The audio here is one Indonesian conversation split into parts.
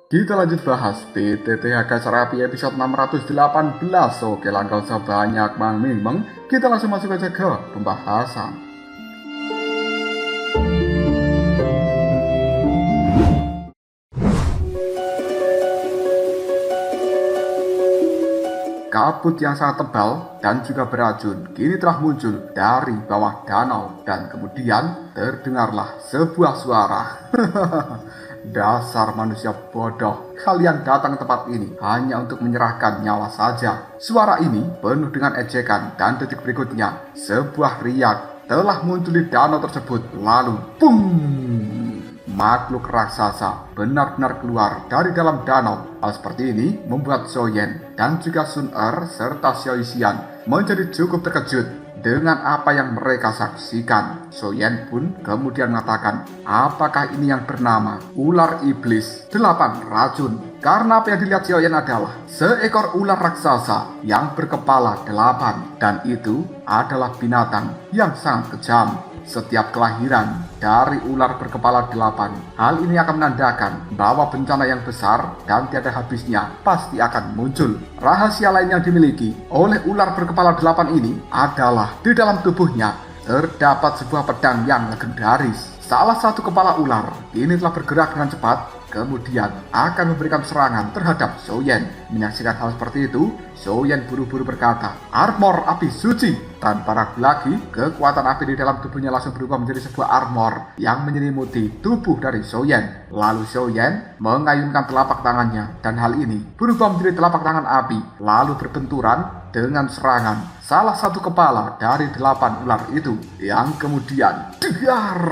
Kita lanjut bahas PTTH Serapi episode 618. Oke, lah gak usah banyak mang-ming. Kita langsung masuk aja ke pembahasan. Kabut yang sangat tebal dan juga beracun kini telah muncul dari bawah danau dan kemudian terdengarlah sebuah suara. Dasar manusia bodoh, kalian datang ke tempat ini hanya untuk menyerahkan nyawa saja. Suara ini penuh dengan ejekan dan detik berikutnya sebuah riak telah muncul di danau tersebut. Lalu, boom! Makhluk raksasa benar-benar keluar dari dalam danau. Hal seperti ini membuat Soyen dan juga Sun Er serta Xiao Xian menjadi cukup terkejut dengan apa yang mereka saksikan. Soyen pun kemudian mengatakan, apakah ini yang bernama ular iblis 8 racun? Karena apa yang dilihat Xiaoyan adalah seekor ular raksasa yang berkepala 8, dan itu adalah binatang yang sangat kejam. Setiap kelahiran dari ular berkepala 8, hal ini akan menandakan bahwa bencana yang besar dan tiada habisnya pasti akan muncul. Rahasia lain yang dimiliki oleh ular berkepala 8 ini adalah di dalam tubuhnya terdapat sebuah pedang yang legendaris. Salah satu kepala ular ini telah bergerak dengan cepat, kemudian akan memberikan serangan terhadap Soyen. Menyaksikan hal seperti itu, Soyen buru-buru berkata, armor api suci. Tanpa ragu lagi, kekuatan api di dalam tubuhnya langsung berubah menjadi sebuah armor yang menyelimuti tubuh dari Soyen. Lalu Soyen mengayunkan telapak tangannya, dan hal ini berubah menjadi telapak tangan api, lalu berbenturan dengan serangan salah satu kepala dari 8 ular itu, yang kemudian degar,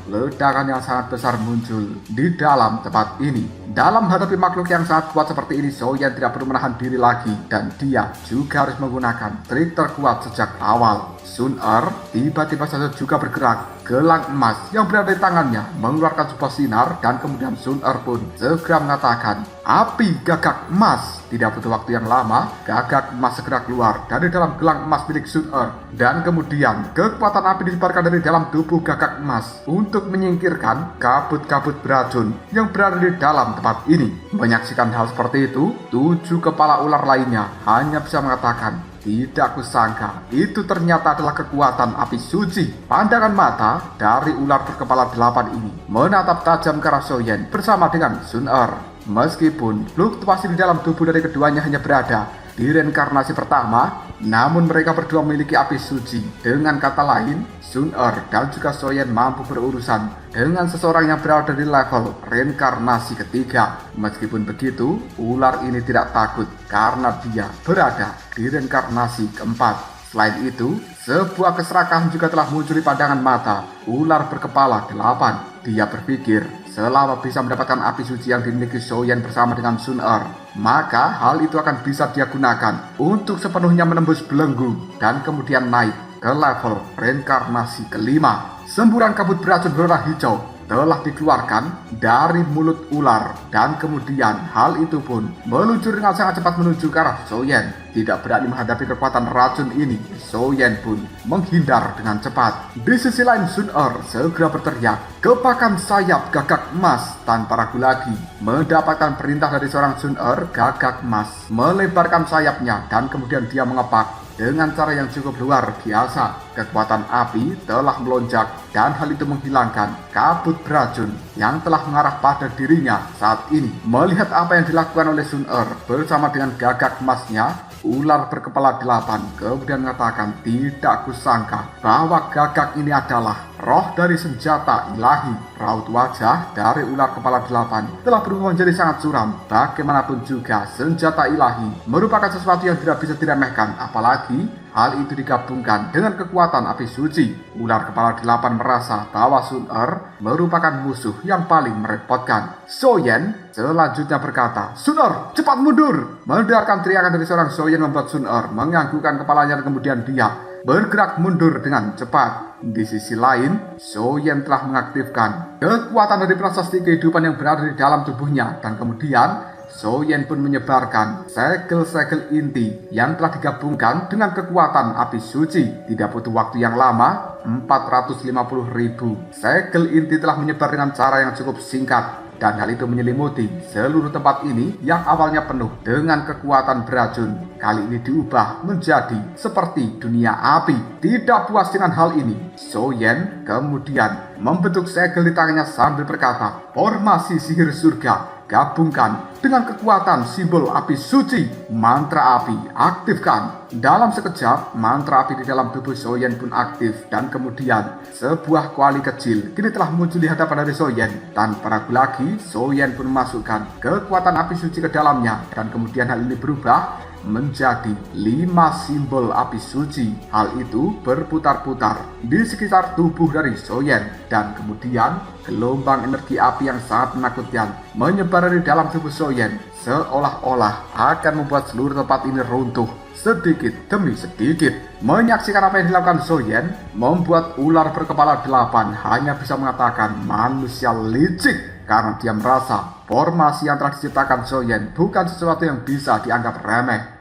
ledakan yang sangat besar muncul di dalam tempat ini. Dalam menghadapi makhluk yang sangat kuat seperti ini, Soyen tidak perlu menahan diri lagi, dan dia juga harus menggunakan trik terkuat sejak awal. Sun Er tiba-tiba saja juga bergerak. Gelang emas yang berada di tangannya mengeluarkan sebuah sinar, dan kemudian Sun Er pun segera mengatakan, api gagak emas. Tidak butuh waktu yang lama, gagak emas segera keluar dari dalam gelang emas milik Sun Er, dan kemudian kekuatan api disebarkan dari dalam tubuh gagak emas untuk menyingkirkan kabut-kabut beracun yang berada di dalam tempat ini. Menyaksikan hal seperti itu, 7 kepala ular lainnya hanya bisa mengatakan, tidak kusangka itu ternyata adalah kekuatan api suci. Pandangan mata dari ular berkepala 8 ini menatap tajam ke arah Soyen bersama dengan Sun Er. Meskipun fluktuasi di dalam tubuh dari keduanya hanya berada di reinkarnasi pertama, namun mereka berdua memiliki api suci. Dengan kata lain, Sun Er dan juga Soyen mampu berurusan dengan seseorang yang berada di level reinkarnasi ketiga. Meskipun begitu, ular ini tidak takut karena dia berada di reinkarnasi keempat. Selain itu, sebuah keserakahan juga telah muncul di pandangan mata ular berkepala 8. Dia berpikir, selama bisa mendapatkan api suci yang dimiliki Soyen bersama dengan Sun Er, maka hal itu akan bisa dia gunakan untuk sepenuhnya menembus belenggu dan kemudian naik ke level reinkarnasi kelima. Semburan kabut beracun berwarna hijau telah dikeluarkan dari mulut ular, dan kemudian hal itu pun meluncur dengan sangat cepat menuju ke arah Soyen. Tidak berani menghadapi kekuatan racun ini, Soyen pun menghindar dengan cepat. Di sisi lain, Sun Er segera berteriak, kepakan sayap gagak emas. Tanpa ragu lagi, mendapatkan perintah dari seorang Sun Er, gagak emas melebarkan sayapnya dan kemudian dia mengepak. Dengan cara yang cukup luar biasa, kekuatan api telah melonjak, dan hal itu menghilangkan kabut beracun yang telah mengarah pada dirinya saat ini. Melihat apa yang dilakukan oleh Sun Er bersama dengan gagak emasnya, ular berkepala 8 kemudian mengatakan, tidak kusangka bahwa gagak ini adalah roh dari senjata ilahi. Raut wajah dari ular kepala 8 telah berubah menjadi sangat suram. Bagaimanapun juga, senjata ilahi merupakan sesuatu yang tidak bisa diremehkan, apalagi hal itu digabungkan dengan kekuatan api suci. Ular kepala 8 merasa bahwa Sun Er merupakan musuh yang paling merepotkan. Soyen selanjutnya berkata, Sun Er, cepat mundur. Mendengarkan teriakan dari seorang Soyen membuat Sun Er menganggukkan kepalanya, dan kemudian dia bergerak mundur dengan cepat. Di sisi lain, Soyen telah mengaktifkan kekuatan dari prasasti kehidupan yang berada di dalam tubuhnya, dan kemudian Soyen pun menyebarkan segel-segel inti yang telah digabungkan dengan kekuatan api suci. Tidak butuh waktu yang lama, 450.000 segel inti telah menyebar dengan cara yang cukup singkat, dan hal itu menyelimuti seluruh tempat ini yang awalnya penuh dengan kekuatan beracun. Kali ini diubah menjadi seperti dunia api. Tidak puas dengan hal ini, Soyen kemudian membentuk segel di tangannya sambil berkata, "Formasi sihir surga gabungkan dengan kekuatan simbol api suci. Mantra api aktifkan." Dalam sekejap, mantra api di dalam tubuh Soyen pun aktif, dan kemudian sebuah kuali kecil kini telah muncul di hadapan dari Soyen. Tanpa ragu lagi, Soyen pun memasukkan kekuatan api suci ke dalamnya, dan kemudian hal ini berubah menjadi 5 simbol api suci. Hal itu berputar-putar di sekitar tubuh dari Soyen, dan kemudian gelombang energi api yang sangat menakutkan menyebar dari dalam tubuh Soyen, seolah-olah akan membuat seluruh tempat ini runtuh sedikit demi sedikit. Menyaksikan apa yang dilakukan Soyen membuat ular berkepala 8 hanya bisa mengatakan manusia licik, karena dia merasa formasi yang telah diciptakan Soyen bukan sesuatu yang bisa dianggap remeh.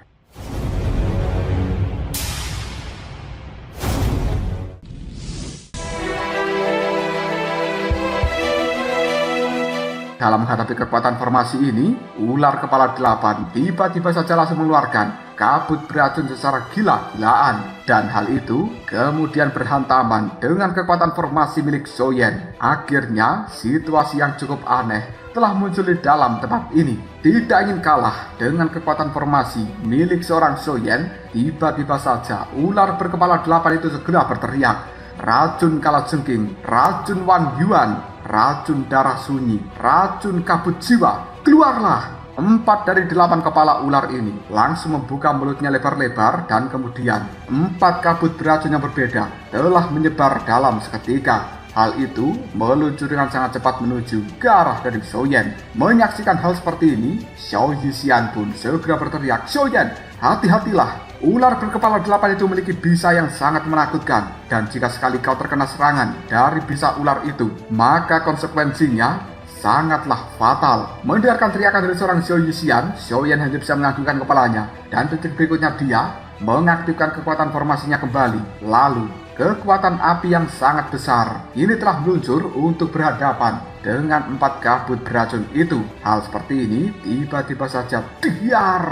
Dalam menghadapi kekuatan formasi ini, ular kepala 8 tiba-tiba saja langsung mengeluarkan kabut beracun secara gila-gilaan, dan hal itu kemudian berhantaman dengan kekuatan formasi milik Soyen. Akhirnya, situasi yang cukup aneh telah muncul di dalam tempat ini. Tidak ingin kalah dengan kekuatan formasi milik seorang Soyen, tiba-tiba saja ular berkepala 8 itu segera berteriak, "Racun kalajengking, racun Wan Yuan, racun darah sunyi, racun kabut jiwa, keluarlah!" 4 dari 8 kepala ular ini langsung membuka mulutnya lebar-lebar, dan kemudian 4 kabut beracun yang berbeda telah menyebar dalam seketika. Hal itu meluncur dengan sangat cepat menuju ke arah dari Soyen. Menyaksikan hal seperti ini, Xiao Yixian pun segera berteriak, "Soyen, hati-hatilah. Ular berkepala 8 itu memiliki bisa yang sangat menakutkan, dan jika sekali kau terkena serangan dari bisa ular itu, maka konsekuensinya sangatlah fatal." Mendengarkan teriakan dari seorang Xiao Yixian, Soyen hanya bisa menganggukkan kepalanya, dan detik berikutnya dia mengaktifkan kekuatan formasinya kembali. Lalu kekuatan api yang sangat besar ini telah meluncur untuk berhadapan dengan 4 kabut beracun itu. Hal seperti ini tiba-tiba saja diar,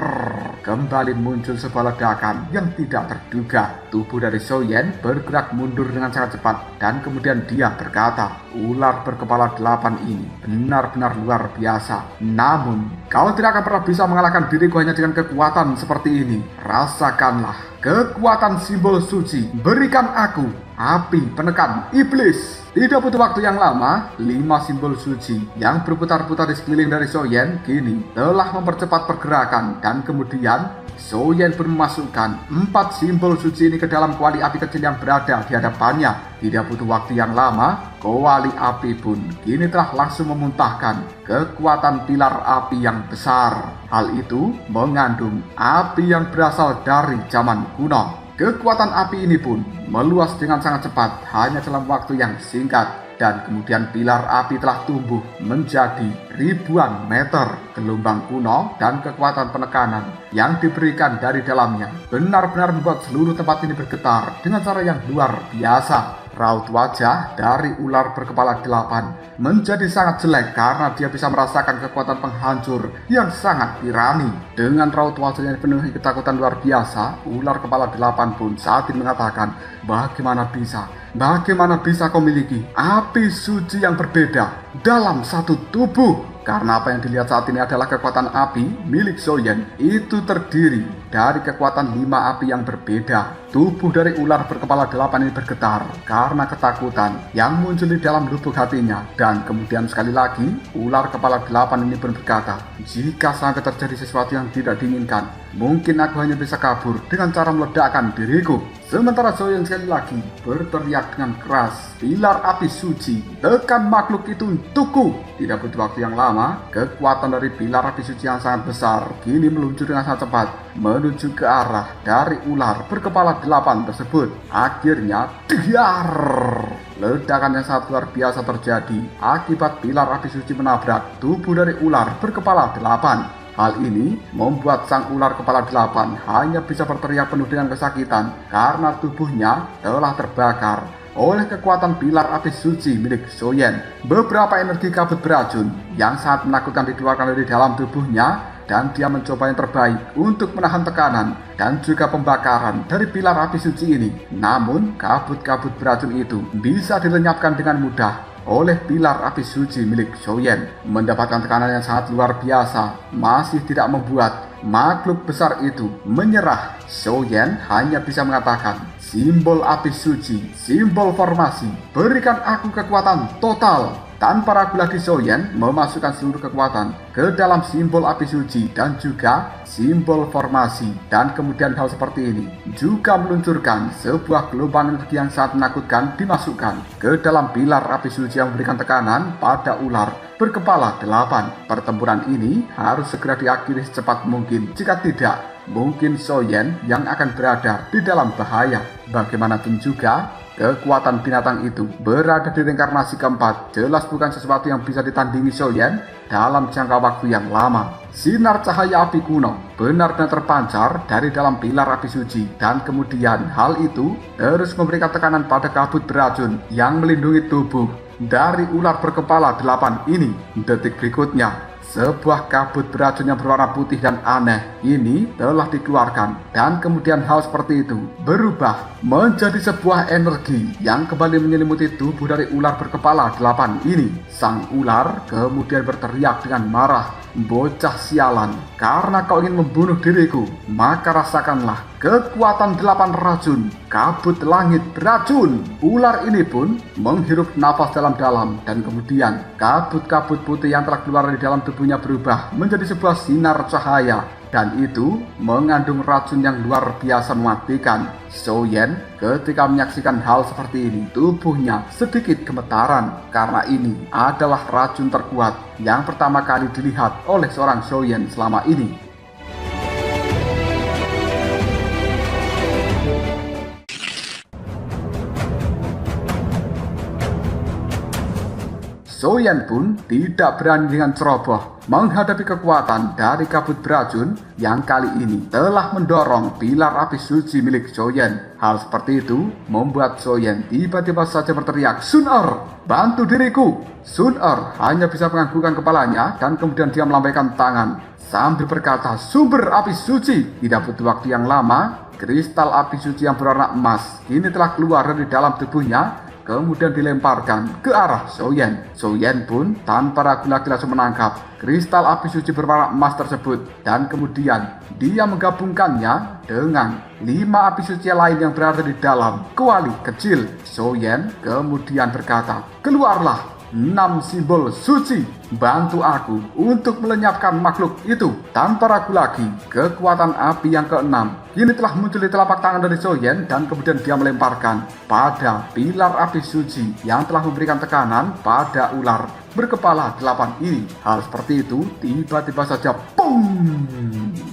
kembali muncul sebuah ledakan yang tidak terduga. Tubuh dari Soyen bergerak mundur dengan sangat cepat, dan kemudian dia berkata, "Ular berkepala 8 ini benar-benar luar biasa. Namun, kau tidak akan pernah bisa mengalahkan diriku hanya dengan kekuatan seperti ini. Rasakanlah kekuatan simbol suci. Berikan aku api penekan iblis." Tidak butuh waktu yang lama, 5 simbol suci yang berputar-putar di sekeliling dari Soyen kini telah mempercepat pergerakan, dan kemudian Soyen pun memasukkan 4 simbol suci ini ke dalam kuali api kecil yang berada di hadapannya. Tidak butuh waktu yang lama, kuali api pun kini telah langsung memuntahkan kekuatan pilar api yang besar. Hal itu mengandung api yang berasal dari zaman kuno. Kekuatan api ini pun meluas dengan sangat cepat hanya dalam waktu yang singkat, dan kemudian pilar api telah tumbuh menjadi ribuan meter. Gelombang kuno dan kekuatan penekanan yang diberikan dari dalamnya benar-benar membuat seluruh tempat ini bergetar dengan cara yang luar biasa. Raut wajah dari ular berkepala 8 menjadi sangat jelek karena dia bisa merasakan kekuatan penghancur yang sangat tirani. Dengan raut wajah yang dipenuhi ketakutan luar biasa, ular kepala 8 pun saat ini mengatakan, Bagaimana bisa kau miliki api suci yang berbeda dalam satu tubuh?" Karena apa yang dilihat saat ini adalah kekuatan api milik Soyen itu terdiri dari kekuatan 5 api yang berbeda. Tubuh dari ular berkepala 8 ini bergetar karena ketakutan yang muncul di dalam lubuk hatinya. Dan kemudian sekali lagi, ular kepala 8 ini pun berkata, "Jika sampai terjadi sesuatu yang tidak diinginkan, mungkin aku hanya bisa kabur dengan cara meledakkan diriku." Sementara Soyen sekali lagi berteriak dengan keras, "Pilar api suci, tekan makhluk itu untukku!" Tidak butuh waktu yang lama, kekuatan dari pilar api suci yang sangat besar kini meluncur dengan sangat cepat menuju ke arah dari ular berkepala 8 tersebut. Akhirnya, diar! Ledakan yang sangat luar biasa terjadi akibat pilar api suci menabrak tubuh dari ular berkepala 8. Hal ini membuat sang ular kepala 8 hanya bisa berteriak penuh dengan kesakitan karena tubuhnya telah terbakar oleh kekuatan pilar api suci milik Soyen. Beberapa energi kabut beracun yang sangat menakutkan dikeluarkan dari dalam tubuhnya, dan dia mencoba yang terbaik untuk menahan tekanan dan juga pembakaran dari pilar api suci ini. Namun, kabut-kabut beracun itu bisa dilenyapkan dengan mudah oleh pilar api suci milik Soyen. Mendapatkan tekanan yang sangat luar biasa masih tidak membuat makhluk besar itu menyerah. Soyen hanya bisa mengatakan, "Simbol api suci, simbol formasi, berikan aku kekuatan total." Tanpa ragu lagi Soyen memasukkan seluruh kekuatan ke dalam simbol api suci dan juga simbol formasi. Dan kemudian hal seperti ini juga meluncurkan sebuah gelombang energi yang sangat menakutkan dimasukkan ke dalam pilar api suci yang memberikan tekanan pada ular berkepala 8. Pertempuran ini harus segera diakhiri secepat mungkin. Jika tidak, mungkin Soyen yang akan berada di dalam bahaya. Bagaimanapun juga, kekuatan binatang itu berada di reinkarnasi keempat jelas bukan sesuatu yang bisa ditandingi Soyen dalam jangka waktu yang lama. Sinar cahaya api kuno benar-benar terpancar dari dalam pilar api suci, dan kemudian hal itu terus memberikan tekanan pada kabut beracun yang melindungi tubuh dari ular berkepala 8 ini. Detik berikutnya, sebuah kabut beracun yang berwarna putih dan aneh ini telah dikeluarkan, dan kemudian hal seperti itu berubah menjadi sebuah energi yang kembali menyelimuti tubuh dari ular berkepala 8 ini. Sang ular kemudian berteriak dengan marah, "Bocah sialan, karena kau ingin membunuh diriku, maka rasakanlah kekuatan 8 racun, kabut langit beracun." Ular ini pun menghirup nafas dalam-dalam, dan kemudian kabut-kabut putih yang telah keluar dari dalam tubuhnya berubah menjadi sebuah sinar cahaya, dan itu mengandung racun yang luar biasa mematikan. Soyen ketika menyaksikan hal seperti ini, tubuhnya sedikit gemetaran karena ini adalah racun terkuat yang pertama kali dilihat oleh seorang Soyen selama ini. Soyen pun tidak berani dengan ceroboh menghadapi kekuatan dari kabut beracun yang kali ini telah mendorong pilar api suci milik Soyen. Hal seperti itu membuat Soyen tiba-tiba saja berteriak, "Sun-Er, bantu diriku!" Sun-Er hanya bisa menganggukkan kepalanya dan kemudian dia melambaikan tangan sambil berkata, "Sumber api suci." Tidak butuh waktu yang lama, kristal api suci yang berwarna emas kini telah keluar dari dalam tubuhnya, kemudian dilemparkan ke arah Soyen. Soyen pun tanpa ragu lagi langsung menangkap kristal api suci berwarna emas tersebut, dan kemudian dia menggabungkannya dengan 5 api suci lain yang berada di dalam kuali kecil. Soyen kemudian berkata, "Keluarlah 6 simbol suci, bantu aku untuk melenyapkan makhluk itu." Tanpa ragu lagi, kekuatan api yang ke-6 kini telah muncul di telapak tangan dari Soyen, dan kemudian dia melemparkan pada pilar api suci yang telah memberikan tekanan pada ular berkepala 8 ini. Hal seperti itu tiba-tiba saja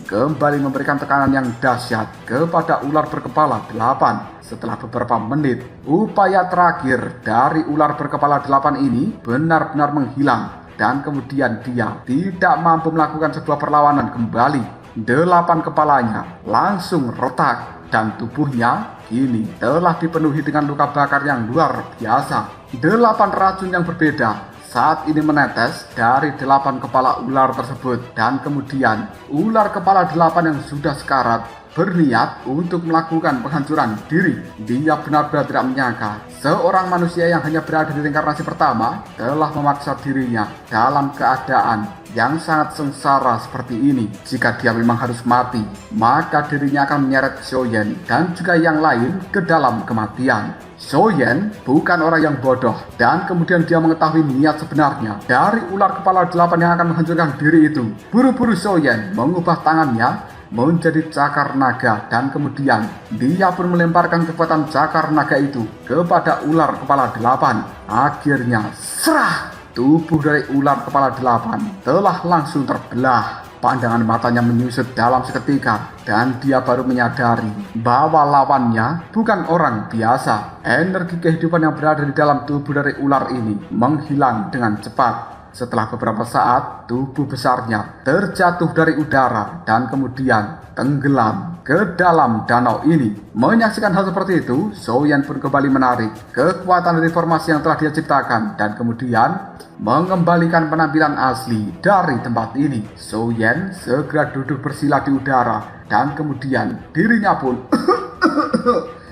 kembali memberikan tekanan yang dahsyat kepada ular berkepala 8. Setelah beberapa menit, upaya terakhir dari ular berkepala 8 ini benar-benar menghilang, dan kemudian dia tidak mampu melakukan sebuah perlawanan kembali. 8 kepalanya langsung retak, dan tubuhnya kini telah dipenuhi dengan luka bakar yang luar biasa. 8 racun yang berbeda saat ini menetes dari 8 kepala ular tersebut, dan kemudian ular kepala 8 yang sudah sekarat berniat untuk melakukan penghancuran diri. Dia benar-benar tidak menyangka seorang manusia yang hanya berada di reinkarnasi pertama telah memaksa dirinya dalam keadaan yang sangat sengsara seperti ini. Jika dia memang harus mati, maka dirinya akan menyeret Soyen dan juga yang lain ke dalam kematian. Soyen bukan orang yang bodoh, dan kemudian dia mengetahui niat sebenarnya dari ular kepala 8 yang akan menghancurkan diri itu. Buru-buru Soyen mengubah tangannya menjadi cakar naga, dan kemudian dia pun melemparkan kekuatan cakar naga itu kepada ular kepala 8. Akhirnya serah, tubuh dari ular kepala 8 telah langsung terbelah. Pandangan matanya menyusut dalam seketika, dan dia baru menyadari bahwa lawannya bukan orang biasa. Energi kehidupan yang berada di dalam tubuh dari ular ini menghilang dengan cepat. Setelah beberapa saat, tubuh besarnya terjatuh dari udara dan kemudian tenggelam ke dalam danau ini. Menyaksikan hal seperti itu, Soyen pun kembali menarik kekuatan dari formasi yang telah dia ciptakan dan kemudian mengembalikan penampilan asli dari tempat ini. Soyen segera duduk bersila di udara dan kemudian dirinya pun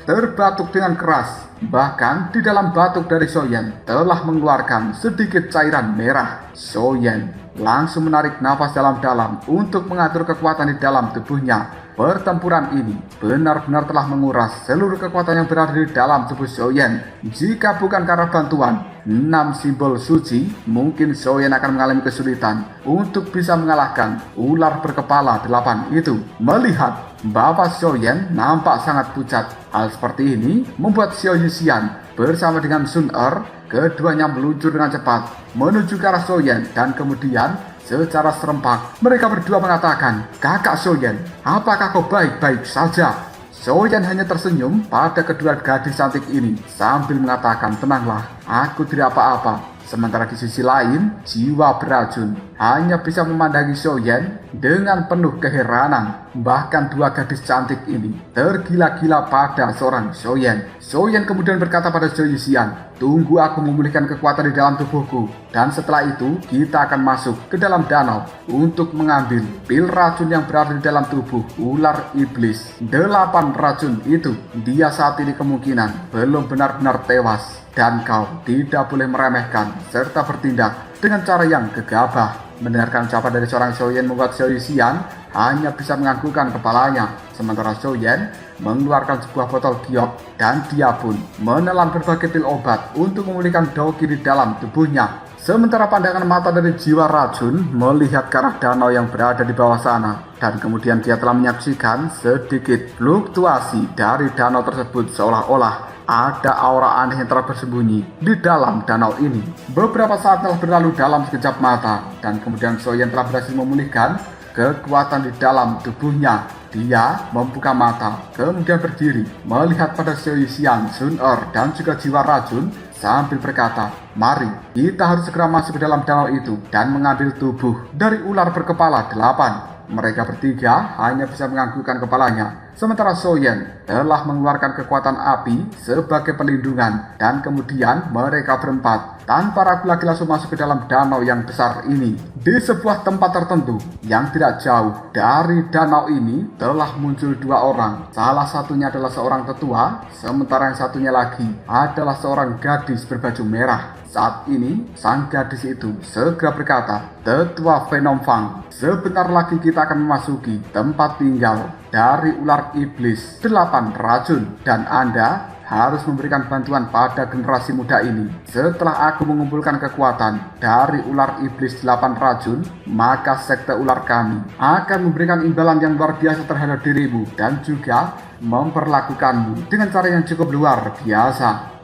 terbatuk dengan keras. Bahkan di dalam batuk dari Soyen telah mengeluarkan sedikit cairan merah. Soyen langsung menarik nafas dalam-dalam untuk mengatur kekuatan di dalam tubuhnya. Pertempuran ini benar-benar telah menguras seluruh kekuatan yang berada di dalam tubuh Soyen. Jika bukan karena bantuan 6 simbol suci, mungkin Soyen akan mengalami kesulitan untuk bisa mengalahkan ular berkepala 8 itu. Melihat Bapak Soyen nampak sangat pucat, hal seperti ini membuat Xiao Yuxian bersama dengan Sun Er, keduanya meluncur dengan cepat menuju ke arah Soyen dan kemudian secara serempak mereka berdua mengatakan, "Kakak Soyen, apakah kau baik-baik saja?" Soyen hanya tersenyum pada kedua gadis cantik ini sambil mengatakan, "Tenanglah, aku tidak apa-apa." Sementara di sisi lain, jiwa beracun hanya bisa memandangi Soyen dengan penuh keheranan. Bahkan dua gadis cantik ini tergila-gila pada seorang Soyen. Soyen kemudian berkata pada Xiao Yuxian, "Tunggu aku memulihkan kekuatan di dalam tubuhku. Dan setelah itu kita akan masuk ke dalam danau untuk mengambil pil racun yang berada di dalam tubuh ular iblis. 8 racun itu, dia saat ini kemungkinan belum benar-benar tewas. Dan kau tidak boleh meremehkan serta bertindak dengan cara yang gegabah." Mendengarkan ucapan dari seorang Soyen membuat Xiao Yuxian hanya bisa menganggukkan kepalanya. Sementara Soyen mengeluarkan sebuah botol giok dan dia pun menelan berbagai pil obat untuk memulihkan doki di dalam tubuhnya. Sementara pandangan mata dari jiwa racun melihat ke arah danau yang berada di bawah sana. Dan kemudian dia telah menyaksikan sedikit fluktuasi dari danau tersebut, seolah-olah ada aura aneh yang telah bersembunyi di dalam danau ini. Beberapa saat telah berlalu dalam sekejap mata dan kemudian Soyen telah berhasil memulihkan kekuatan di dalam tubuhnya. Dia membuka mata, kemudian berdiri melihat pada Xiao Yuxian, Sun Er, dan juga jiwa racun sambil berkata, "Mari, kita harus segera masuk ke dalam danau itu dan mengambil tubuh dari ular berkepala 8. Mereka bertiga hanya bisa menganggukkan kepalanya. Sementara Soyen telah mengeluarkan kekuatan api sebagai pelindungan dan kemudian mereka berempat tanpa ragu lagi langsung masuk ke dalam danau yang besar ini. Di sebuah tempat tertentu yang tidak jauh dari danau ini telah muncul 2 orang. Salah satunya adalah seorang tetua, sementara yang satunya lagi adalah seorang gadis berbaju merah. Saat ini, sang gadis itu segera berkata, "Tetua Venom Fang, sebentar lagi kita akan memasuki tempat tinggal dari ular iblis 8 racun dan Anda harus memberikan bantuan pada generasi muda ini. Setelah aku mengumpulkan kekuatan dari ular iblis 8 racun, maka sekte ular kami akan memberikan imbalan yang luar biasa terhadap dirimu dan juga memperlakukanmu dengan cara yang cukup luar biasa."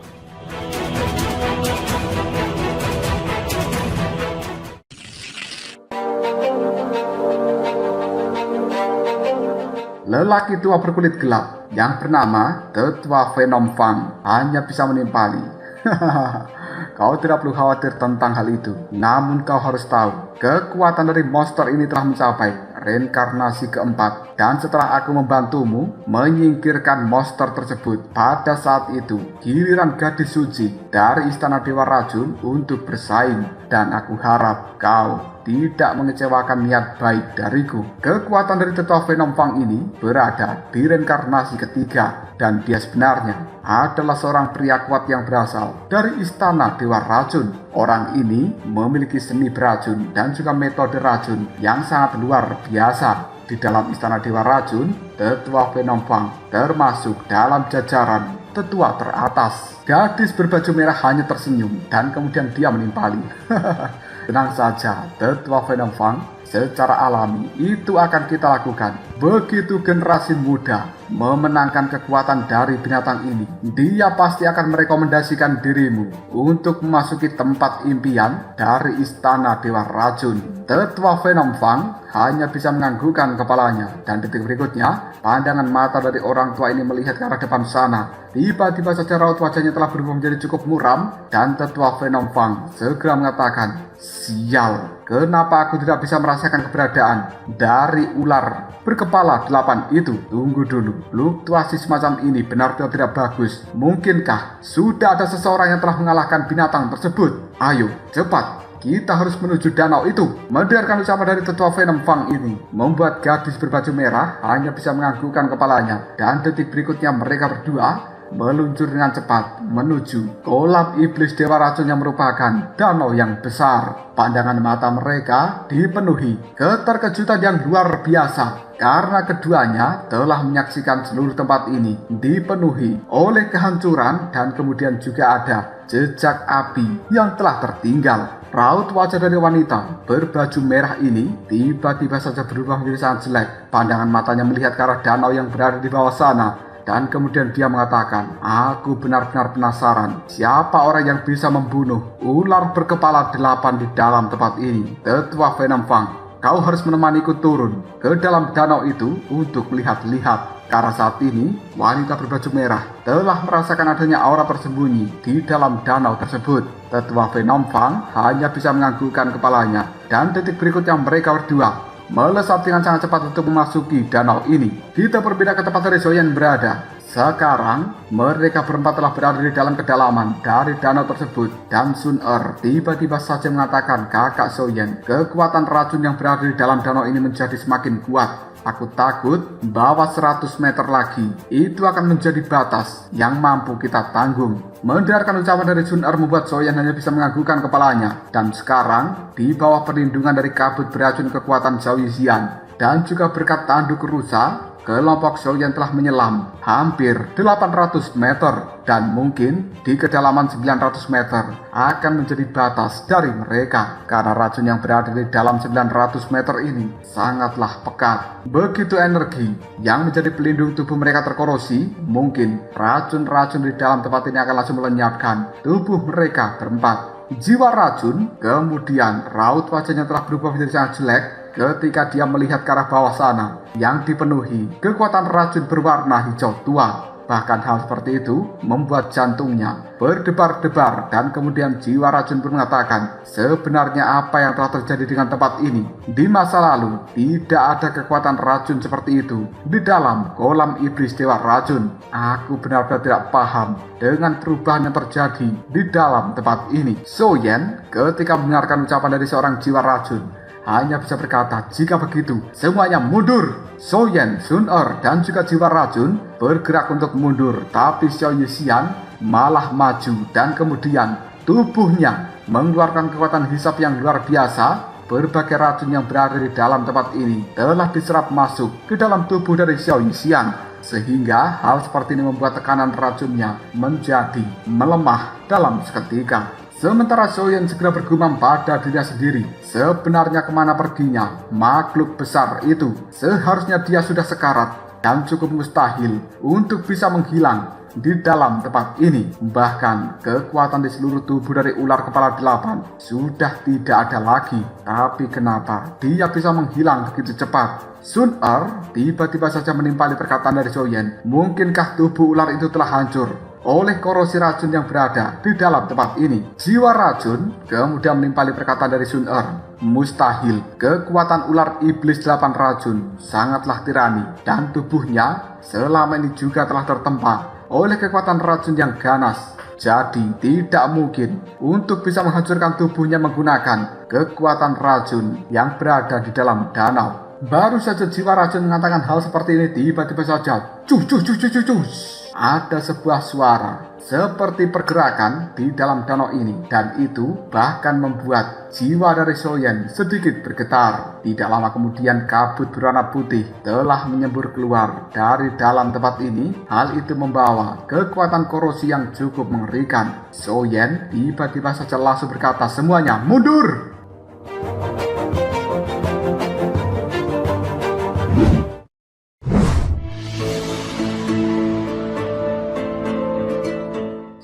Lelaki tua berkulit gelap yang bernama Tetua Venom Fang hanya bisa menimpali. Kau tidak perlu khawatir tentang hal itu. Namun kau harus tahu, kekuatan dari monster ini telah mencapai reinkarnasi keempat. Dan setelah aku membantumu menyingkirkan monster tersebut, pada saat itu giliran gadis suci dari Istana Dewa Racun untuk bersaing. Dan aku harap kau tidak mengecewakan niat baik dariku. Kekuatan dari Tetua Venom Fang ini berada di reinkarnasi ketiga. Dan dia sebenarnya adalah seorang pria kuat yang berasal dari Istana Dewa Racun. Orang ini memiliki seni beracun dan juga metode racun yang sangat luar biasa. Di dalam Istana Dewa Racun, Tetua Venom Fang termasuk dalam jajaran tetua teratas. Gadis berbaju merah hanya tersenyum dan kemudian dia menimpali. Tenang saja, Tetua Venom Fang, secara alami itu akan kita lakukan. Begitu generasi muda memenangkan kekuatan dari binatang ini, dia pasti akan merekomendasikan dirimu untuk memasuki tempat impian dari istana Dewa Racun. Tetua Venom Fang hanya bisa menganggukkan kepalanya, dan detik berikutnya pandangan mata dari orang tua ini melihat ke arah depan sana. Tiba-tiba saja raut wajahnya telah berubah menjadi cukup muram, dan tetua Venom Fang segera mengatakan, "Sial, kenapa aku tidak bisa merasakan keberadaan dari ular berkepala 8 itu? Tunggu dulu, fluktuasi semacam ini benar-benar tidak bagus. Mungkinkah sudah ada seseorang yang telah mengalahkan binatang tersebut? Ayo, cepat, kita harus menuju danau itu." Mendengarkan ucapan dari tetua Venom Fang ini membuat gadis berbaju merah hanya bisa menganggukkan kepalanya, dan detik berikutnya mereka berdua meluncur dengan cepat menuju kolam iblis Dewa Racun yang merupakan danau yang besar. Pandangan mata mereka dipenuhi keterkejutan yang luar biasa, karena keduanya telah menyaksikan seluruh tempat ini dipenuhi oleh kehancuran, dan kemudian juga ada jejak api yang telah tertinggal. Raut wajah dari wanita berbaju merah ini tiba-tiba saja berubah menjadi sangat jelek. Pandangan matanya melihat ke arah danau yang berada di bawah sana, dan kemudian dia mengatakan, "Aku benar-benar penasaran siapa orang yang bisa membunuh ular berkepala 8 di dalam tempat ini. Tetua Venom Fang, kau harus menemaniku turun ke dalam danau itu untuk melihat-lihat." Karena saat ini wanita berbaju merah telah merasakan adanya aura tersembunyi di dalam danau tersebut. Tetua Venom Fang hanya bisa menganggukkan kepalanya, dan detik berikutnya mereka berdua melesat dengan sangat cepat untuk memasuki danau ini. Kita berbeda ke tempat dari Zoyan berada. Sekarang mereka berempat telah berada di dalam kedalaman dari danau tersebut, dan Sun Er tiba-tiba saja mengatakan, "Kakak Zoyan, kekuatan racun yang berada di dalam danau ini menjadi semakin kuat. Aku takut bahwa 100 meter lagi itu akan menjadi batas yang mampu kita tanggung." Mendengarkan ucapan dari Sun Er membuat Zoyan hanya bisa menganggukkan kepalanya, dan sekarang di bawah perlindungan dari kabut beracun kekuatan Zhao Yixian dan juga berkat tanduk rusa, kelompok Zoyan telah menyelam hampir 800 meter, dan mungkin di kedalaman 900 meter akan menjadi batas dari mereka, karena racun yang berada di dalam 900 meter ini sangatlah pekat. Begitu energi yang menjadi pelindung tubuh mereka terkorosi, mungkin racun-racun di dalam tempat ini akan langsung melenyapkan tubuh mereka berempat. Jiwa racun, kemudian raut wajahnya telah berubah menjadi sangat jelek ketika dia melihat ke arah bawah sana yang dipenuhi kekuatan racun berwarna hijau tua. Bahkan hal seperti itu membuat jantungnya berdebar-debar, dan kemudian jiwa racun pun mengatakan, sebenarnya apa yang telah terjadi dengan tempat ini? Di masa lalu tidak ada kekuatan racun seperti itu di dalam kolam iblis Dewa Racun. Aku benar-benar tidak paham dengan perubahan yang terjadi di dalam tempat ini. Zoyan ketika mendengarkan ucapan dari seorang jiwa racun hanya bisa berkata, "Jika begitu, semuanya mundur." Zoyan, Sun Er, dan juga jiwa racun bergerak untuk mundur, tapi Zhao Yixian malah maju, dan kemudian tubuhnya mengeluarkan kekuatan hisap yang luar biasa. Berbagai racun yang berada di dalam tempat ini telah diserap masuk ke dalam tubuh dari Zhao Yixian, sehingga hal seperti ini membuat tekanan racunnya menjadi melemah dalam seketika. Sementara Zoyan segera bergumam pada dirinya sendiri, sebenarnya kemana perginya makhluk besar itu? Seharusnya dia sudah sekarat dan cukup mustahil untuk bisa menghilang di dalam tempat ini. Bahkan kekuatan di seluruh tubuh dari ular kepala 8 sudah tidak ada lagi. Tapi kenapa dia bisa menghilang begitu cepat? Sun Er tiba-tiba saja menimpali perkataan dari Zoyan. Mungkinkah tubuh ular itu telah hancur oleh korosi racun yang berada di dalam tempat ini? Jiwa racun kemudian menimpali perkataan dari Sun Er. Mustahil, kekuatan ular iblis 8 racun sangatlah tirani, dan tubuhnya selama ini juga telah tertempa oleh kekuatan racun yang ganas. Jadi tidak mungkin untuk bisa menghancurkan tubuhnya menggunakan kekuatan racun yang berada di dalam danau. Baru saja jiwa racun mengatakan hal seperti ini, tiba-tiba saja ada sebuah suara seperti pergerakan di dalam danau ini, dan itu bahkan membuat jiwa dari Zoyan sedikit bergetar. Tidak lama kemudian kabut berwarna putih telah menyembur keluar dari dalam tempat ini. Hal itu membawa kekuatan korosi yang cukup mengerikan. Zoyan tiba-tiba saja langsung berkata, "Semuanya mundur!"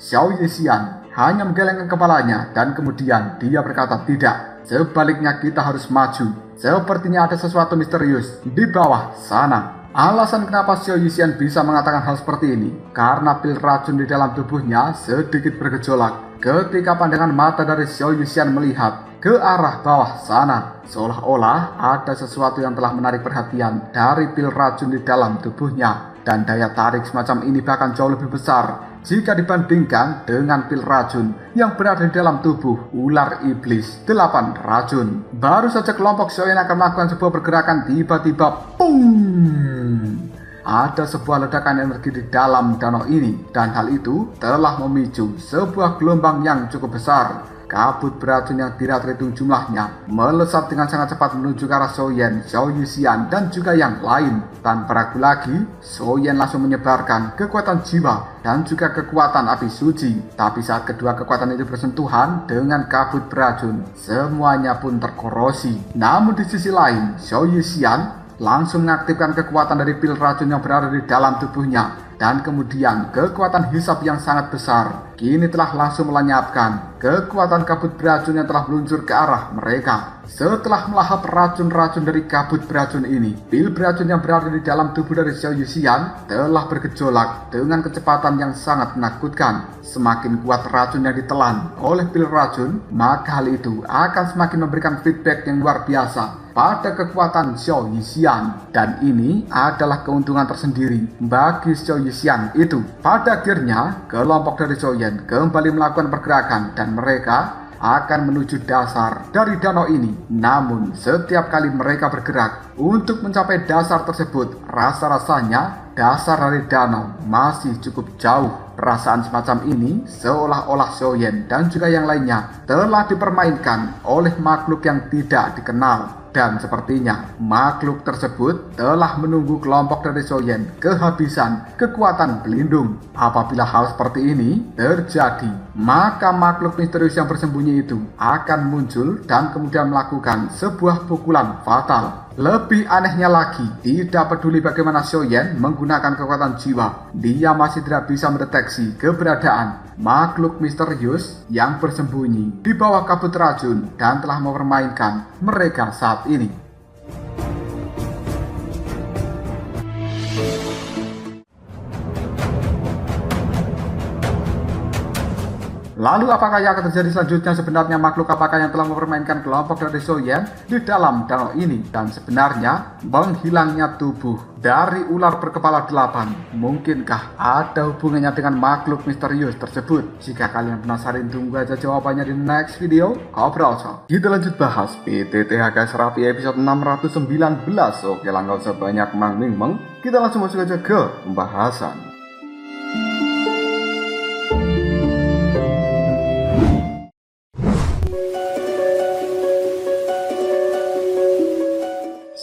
Xiao Yixian hanya menggelengkan kepalanya dan kemudian dia berkata tidak. Sebaliknya kita harus maju. Sepertinya ada sesuatu misterius di bawah sana. Alasan kenapa Xiao Yixian bisa mengatakan hal seperti ini karena pil racun di dalam tubuhnya sedikit bergejolak ketika pandangan mata dari Xiao Yixian melihat ke arah bawah sana, seolah-olah ada sesuatu yang telah menarik perhatian dari pil racun di dalam tubuhnya, dan daya tarik semacam ini bahkan jauh lebih besar jika dibandingkan dengan pil racun yang berada di dalam tubuh ular iblis 8 racun. Baru saja kelompok Xiaoyan akan melakukan sebuah pergerakan, tiba-tiba pung! Ada sebuah ledakan energi di dalam danau ini, dan hal itu telah memicu sebuah gelombang yang cukup besar. Kabut beracun yang tidak terhitung jumlahnya melesat dengan sangat cepat menuju ke arah Xiaoyan, Xiao Yixian, dan juga yang lain. Tanpa ragu lagi, Xiaoyan langsung menyebarkan kekuatan jiwa dan juga kekuatan api suci. Tapi saat kedua kekuatan itu bersentuhan dengan kabut beracun, semuanya pun terkorosi. Namun di sisi lain, Xiao Yixian langsung mengaktifkan kekuatan dari pil racun yang berada di dalam tubuhnya. Dan kemudian kekuatan hisap yang sangat besar kini telah langsung melenyapkan kekuatan kabut beracun yang telah meluncur ke arah mereka. Setelah melahap racun-racun dari kabut beracun ini, pil beracun yang berada di dalam tubuh dari Xiao Yixian telah bergejolak dengan kecepatan yang sangat menakutkan. Semakin kuat racun yang ditelan oleh pil racun, maka hal itu akan semakin memberikan feedback yang luar biasa pada kekuatan Xiao Yixian, dan ini adalah keuntungan tersendiri bagi Xiao Yixian itu. Pada akhirnya, kelompok dari Xiaoyan kembali melakukan pergerakan dan mereka akan menuju dasar dari danau ini. Namun, setiap kali mereka bergerak untuk mencapai dasar tersebut, rasa-rasanya dasar dari danau masih cukup jauh. Perasaan semacam ini seolah-olah Xiaoyan dan juga yang lainnya telah dipermainkan oleh makhluk yang tidak dikenal. Dan sepertinya makhluk tersebut telah menunggu kelompok dari Xiaoyan kehabisan kekuatan pelindung. Apabila hal seperti ini terjadi, maka makhluk misterius yang bersembunyi itu akan muncul dan kemudian melakukan sebuah pukulan fatal. Lebih anehnya lagi, tidak peduli bagaimana Xiaoyan menggunakan kekuatan jiwa, dia masih tidak bisa mendeteksi keberadaan makhluk misterius yang bersembunyi di bawah kabut racun dan telah mempermainkan mereka saat ini. Lalu apakah yang akan terjadi selanjutnya? Sebenarnya makhluk apakah yang telah mempermainkan kelompok dari Xiaoyan di dalam danau ini? Dan sebenarnya menghilangnya tubuh dari ular berkepala 8 mungkinkah ada hubungannya dengan makhluk misterius tersebut? Jika kalian penasaran, tunggu aja jawabannya di next video. Ngobrol. Kita lanjut bahas PTTHK Serapi episode 619. Oke lah, nggak usah banyak meng. Kita langsung masuk aja ke pembahasan.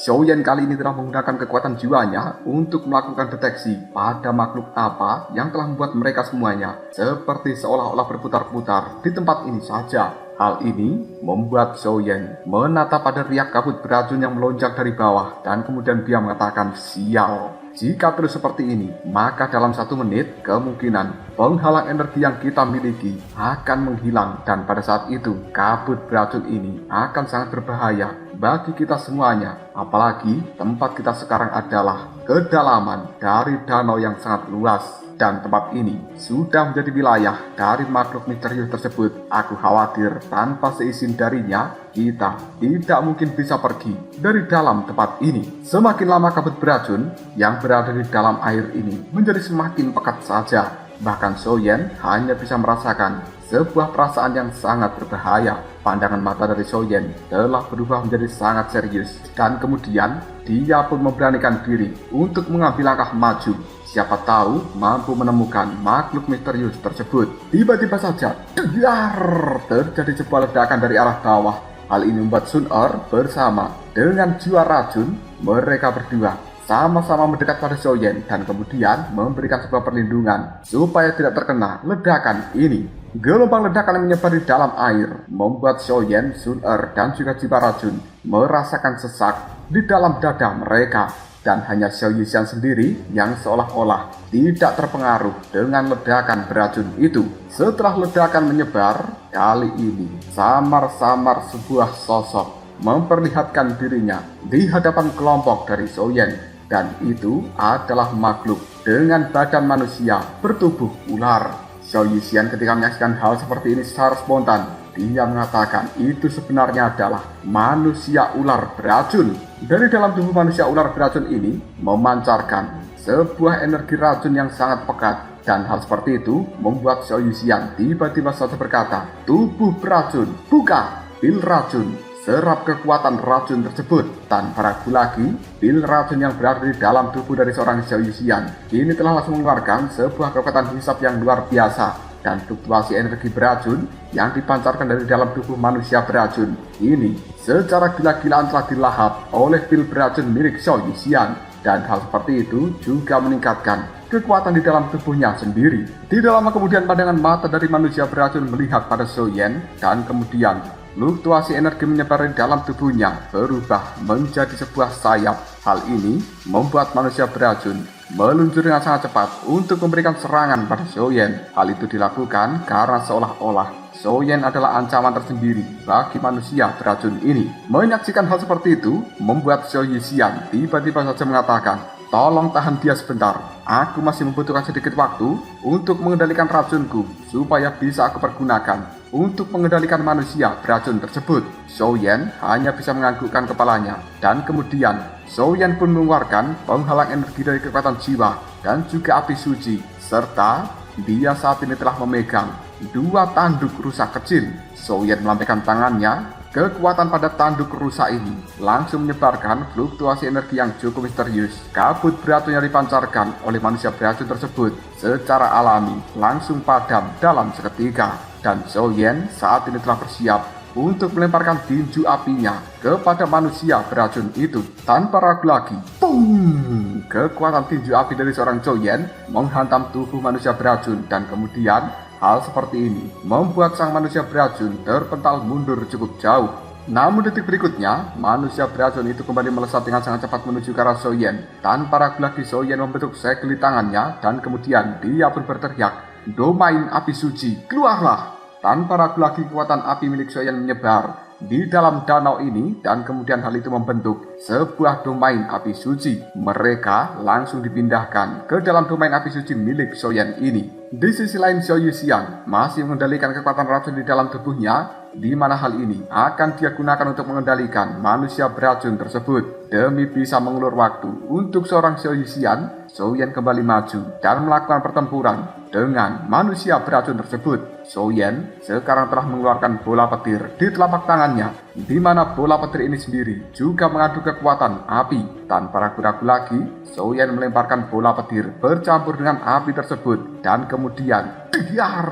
Xiaoyan kali ini telah menggunakan kekuatan jiwanya untuk melakukan deteksi pada makhluk apa yang telah membuat mereka semuanya seperti seolah-olah berputar-putar di tempat ini saja. Hal ini membuat Xiaoyan menatap pada riak kabut beracun yang melonjak dari bawah dan kemudian dia mengatakan, sial. Jika terus seperti ini, maka dalam 1 menit kemungkinan penghalang energi yang kita miliki akan menghilang, dan pada saat itu kabut beracun ini akan sangat berbahaya bagi kita semuanya. Apalagi tempat kita sekarang adalah kedalaman dari danau yang sangat luas, dan tempat ini sudah menjadi wilayah dari makhluk misterius tersebut. Aku khawatir tanpa seizin darinya kita tidak mungkin bisa pergi dari dalam tempat ini. Semakin lama kabut beracun yang berada di dalam air ini menjadi semakin pekat saja. Bahkan Xiaoyan hanya bisa merasakan sebuah perasaan yang sangat berbahaya. Pandangan mata dari Xiaoyan telah berubah menjadi sangat serius, dan kemudian dia pun memberanikan diri untuk mengambil langkah maju. Siapa tahu mampu menemukan makhluk misterius tersebut. Tiba-tiba saja, terjadi sebuah ledakan dari arah bawah. Hal ini membuat Sun Er bersama dengan jiwa racun, mereka berdua sama-sama mendekat pada Xiaoyan dan kemudian memberikan sebuah perlindungan supaya tidak terkena ledakan ini. Gelombang ledakan yang menyebar di dalam air membuat Xiaoyan, Sun Er, dan juga jiwa racun merasakan sesak di dalam dada mereka. Dan hanya Xiao Yuxian sendiri yang seolah-olah tidak terpengaruh dengan ledakan beracun itu. Setelah ledakan menyebar, kali ini samar-samar sebuah sosok memperlihatkan dirinya di hadapan kelompok dari Zhou Yan. Dan itu adalah makhluk dengan badan manusia bertubuh ular. Xiao Yuxian ketika menyaksikan hal seperti ini secara spontan, dia mengatakan itu sebenarnya adalah manusia ular beracun. Dari dalam tubuh manusia ular beracun ini memancarkan sebuah energi racun yang sangat pekat. Dan hal seperti itu membuat Xiao Yuxian tiba-tiba saja berkata, tubuh beracun, buka pil racun. Serap kekuatan racun tersebut. Tanpa ragu lagi, pil racun yang berada di dalam tubuh dari seorang Xiao Yuxian kini telah langsung mengeluarkan sebuah kekuatan hisap yang luar biasa. Dan fluktuasi energi beracun yang dipancarkan dari dalam tubuh manusia beracun ini secara gila-gilaan telah dilahap oleh pil beracun milik Xiao Yuxian. Dan hal seperti itu juga meningkatkan kekuatan di dalam tubuhnya sendiri. Tidak lama kemudian pandangan mata dari manusia beracun melihat pada Zhou Yan, dan kemudian fluktuasi energi menyebar di dalam tubuhnya berubah menjadi sebuah sayap. Hal ini membuat manusia beracun meluncur dengan sangat cepat untuk memberikan serangan pada Zhou Yan. Hal itu dilakukan karena seolah-olah Zhou Yan adalah ancaman tersendiri bagi manusia beracun ini. Menyaksikan hal seperti itu membuat Xiao Yuxian tiba-tiba saja mengatakan, tolong tahan dia sebentar. Aku masih membutuhkan sedikit waktu untuk mengendalikan racunku supaya bisa aku pergunakan untuk mengendalikan manusia beracun tersebut. Zhou Yan hanya bisa menganggukkan kepalanya, dan kemudian Zhou Yan pun mengeluarkan penghalang energi dari kekuatan jiwa dan juga api suci, serta dia saat ini telah memegang dua tanduk rusa kecil. Zhou Yan melambaikan tangannya, kekuatan pada tanduk rusa ini langsung menyebarkan fluktuasi energi yang cukup misterius. Kabut beracun yang dipancarkan oleh manusia beracun tersebut secara alami langsung padam dalam seketika. Dan Zhou Yan saat ini telah bersiap untuk melemparkan tinju apinya kepada manusia beracun itu. Tanpa ragu lagi, boom! Kekuatan tinju api dari seorang Zhou Yan menghantam tubuh manusia beracun, dan kemudian hal seperti ini membuat sang manusia beracun terpental mundur cukup jauh. Namun detik berikutnya, manusia beracun itu kembali melesat dengan sangat cepat menuju ke arah Zhou Yan. Tanpa ragu lagi, Zhou Yan membentuk segel di tangannya, dan kemudian dia pun berteriak, domain api suci, keluarlah! Tanpa ragu lagi kekuatan api milik Zhou Yan menyebar di dalam danau ini, dan kemudian hal itu membentuk sebuah domain api suci. Mereka langsung dipindahkan ke dalam domain api suci milik Zhou Yan ini. Di sisi lain, Xiao Yuxian masih mengendalikan kekuatan racun di dalam tubuhnya, di mana hal ini akan dia gunakan untuk mengendalikan manusia beracun tersebut. Demi bisa mengulur waktu untuk seorang Xiao Yuxian, Zhou Yan kembali maju dan melakukan pertempuran dengan manusia beracun tersebut. Zhou Yan sekarang telah mengeluarkan bola petir di telapak tangannya, di mana bola petir ini sendiri juga mengandung kekuatan api. Tanpa ragu-ragu lagi, Zhou Yan melemparkan bola petir bercampur dengan api tersebut, dan kemudian diar